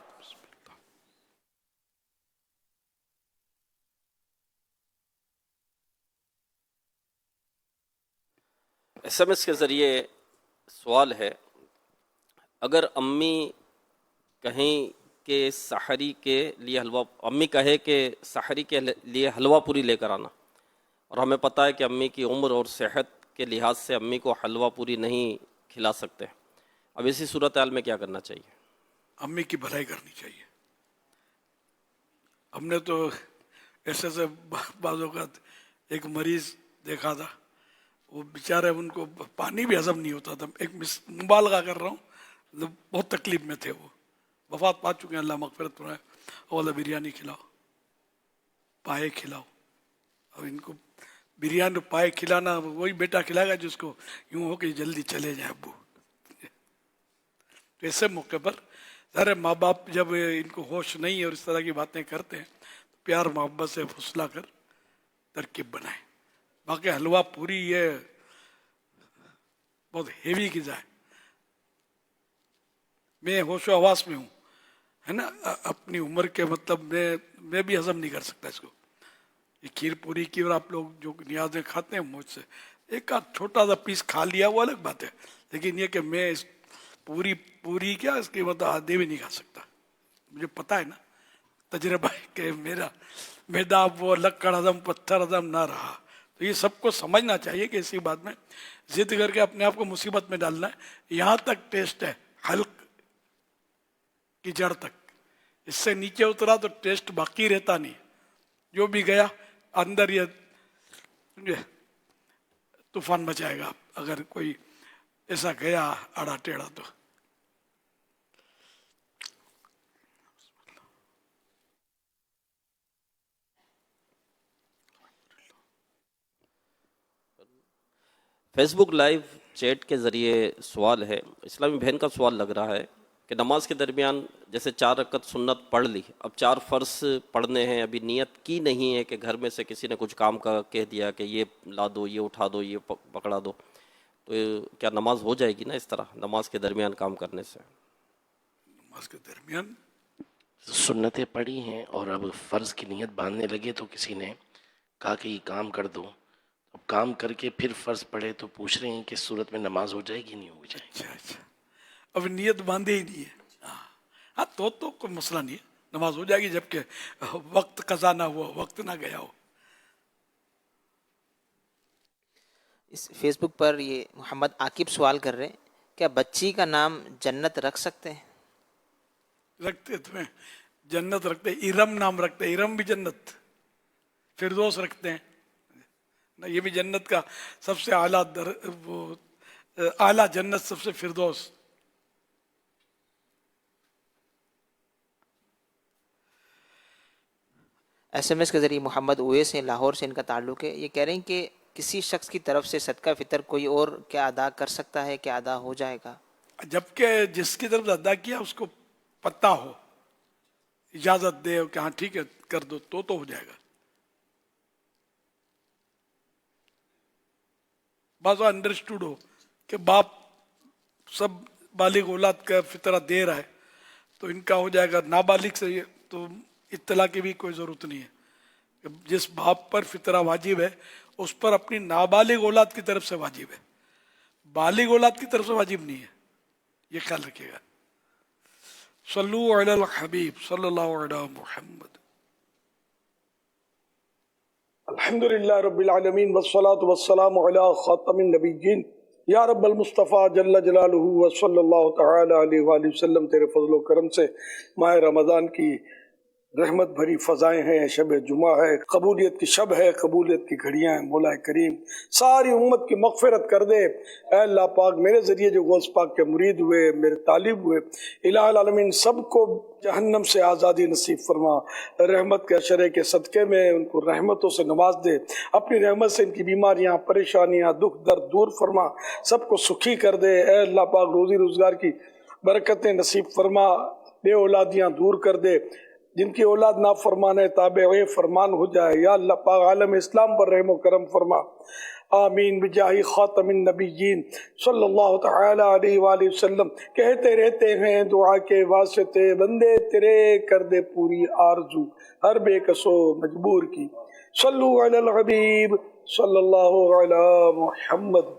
SMS کے ذریعے سوال ہے، اگر امی کہیں کہ سحری کے لیے حلوہ، امی کہے کہ سحری کے لیے حلوہ پوری لے کر آنا، اور ہمیں پتہ ہے کہ امی کی عمر اور صحت کے لحاظ سے امی کو حلوہ پوری نہیں کھلا سکتے، اب اسی صورتحال میں کیا کرنا چاہیے؟ امی کی بھلائی کرنی چاہیے. ہم نے تو ایسے سے بعض اوقات ایک مریض دیکھا تھا، وہ بیچارے ان کو پانی بھی ہضم نہیں ہوتا تھا. ایک مبالغہ کر رہا ہوں، بہت تکلیف میں تھے، وہ وفات پا چکے ہیں، اللہ مغفرت فرمائے. اولا بریانی کھلاؤ، پائے کھلاؤ. اور ان کو بریانی پائے کھلانا وہی بیٹا کھلائے گا جس کو یوں ہو کہ جلدی چلے جائیں ابو. تو ایسے موقع پر ذرا ماں باپ جب ان کو ہوش نہیں ہے اور اس طرح کی باتیں کرتے ہیں تو پیار محبت سے پھسلا کر ترکیب بنائیں. باقی حلوہ پوری یہ بہت ہیوی غذا ہے. میں ہوش و حواس میں ہوں، ہے نا، اپنی عمر کے مطلب میں بھی ہضم نہیں کر سکتا اس کو. یہ کھیر پوری کی اور آپ لوگ جو نیازیں کھاتے ہیں مجھ سے एक आध छोटा सा पीस खा लिया वो अलग बात है, लेकिन ये कि मैं पूरी क्या इसकी मतलब आधे भी नहीं खा सकता। मुझे पता है ना तजर्बा है कि मेरा मैदा वो लक्कड़ हजम पत्थर हजम ना रहा। तो ये सबको समझना चाहिए कि इसी बात में जिद करके अपने आप को मुसीबत में डालना है। यहाँ तक टेस्ट है हल्क की जड़ तक, इससे नीचे उतरा तो टेस्ट बाकी रहता नहीं, जो भी गया अंदर ये तूफान मचाएगा अगर कोई ऐसा गया आड़ा टेढ़ा तो। फेसबुक लाइव चैट के ज़रिए सवाल है, इस्लामी बहन का सवाल लग रहा है कि नमाज के दरमियान जैसे 4 रकत सुन्नत पढ़ ली, अब 4 फ़र्ज़ पढ़ने हैं, अभी नियत की नहीं है कि घर में से किसी ने कुछ काम का कह दिया कि ये ला दो, ये उठा दो, ये पकड़ा दो, तो क्या नमाज हो जाएगी ना इस तरह नमाज के दरमियान काम करने से? नमाज के दरमियान सुन्नतें पढ़ी हैं और अब फ़र्ज़ की नियत बांधने लगे तो किसी ने कहा कि ये काम कर दो, अब काम करके फिर फ़र्ज़ पढ़े तो पूछ रहे हैं कि इस सूरत में नमाज हो जाएगी नहीं हो जाएगी? अच्छा, अब नियत बांधे ही नहीं है। हाँ तो कोई मसला नहीं है, नमाज हो जाएगी जबकि वक्त कज़ा ना हुआ, वक्त ना गया हो। इस फेसबुक पर ये मोहम्मद आकिब सवाल कर रहे हैं, क्या बच्ची का नाम जन्नत रख सकते हैं? रखते तुम्हें जन्नत रखते, इरम नाम रखते, इरम भी जन्नत, फिरदौस रखते हैं ना, ये भी जन्नत का सबसे आला जन्नत सबसे फिरदौस। SMS के ज़रिए मोहम्मद ओवैस हैं, लाहौर से इनका ताल्लुक़ है। ये कह रहे हैं कि किसी शख्स की तरफ से सदका फितर कोई और क्या अदा कर सकता है, क्या अदा हो जाएगा? जबकि जिसकी तरफ अदा किया उसको पता हो, इजाज़त दे कि हाँ ठीक है कर दो तो हो जाएगा। बात अंडरस्टूड हो कि बाप सब बालिग औलाद का फितरा दे रहा है तो इनका हो जाएगा, नाबालिग से ये तो इत्तला की भी कोई ज़रूरत नहीं है। जिस बाप पर फितरा वाजिब है उस पर अपनी नाबालिग औलाद की तरफ से वाजिब है, बालिग औलाद की तरफ से वाजिब नहीं है, ये ख्याल रखिएगा। सल्लु अलल हबीब सल्लल्लाहु अलैहि मुहम्मद। अल्हम्दुलिल्लाह रब्बिल आलमीन वस्सलातु वस्सलामु अला खातमिन नबिय्यीन या रब्बल मुस्तफ़ा जल्ल जलालुहु व सल्लल्लाहु तआला अलैहि वसल्लम। तेरे फजल व करम से माह रमज़ान की रहमत भरी फ़ज़ाएँ हैं, शब जुमा है, कबूलियत की शब है, कबूलियत की घड़ियाँ हैं। मौला करीम सारी उम्मत की मग़फ़िरत कर दे। ऐ अल्लाह पाक मेरे ज़रिए जो गौस पाक के मुरीद हुए, मेरे तालिब हुए, इलाहुल आलमीन सबको जहन्नम से आज़ादी नसीब फरमा। रहमत के अशरे के सदक़े में उनको रहमतों से नवाज दे। अपनी रहमत से इनकी बीमारियाँ, परेशानियाँ, दुख दर्द दूर फरमा, सबको सुखी कर दे। ऐ अल्लाह पाक रोज़ी रोज़गार की बरकतें नसीब फरमा, बे औलादियाँ दूर कर दे। जिनकी औलाद ना फरमान है ताबे फरमान हो जाए। या अल्लाह पाक आलम इस्लाम पर रहम करम फरमा। आमीन बिजाही खातमिन नबिय्यीन सल्लल्लाहु तआला अलैहि वसल्लम। कहते रहते हैं दुआ के वास्ते, बंदे तेरे कर दे पूरी आरजू हर बेकसो मजबूर की। सल्लु अलल हबीब सल्लल्लाहु अलैहि मुहम्मद।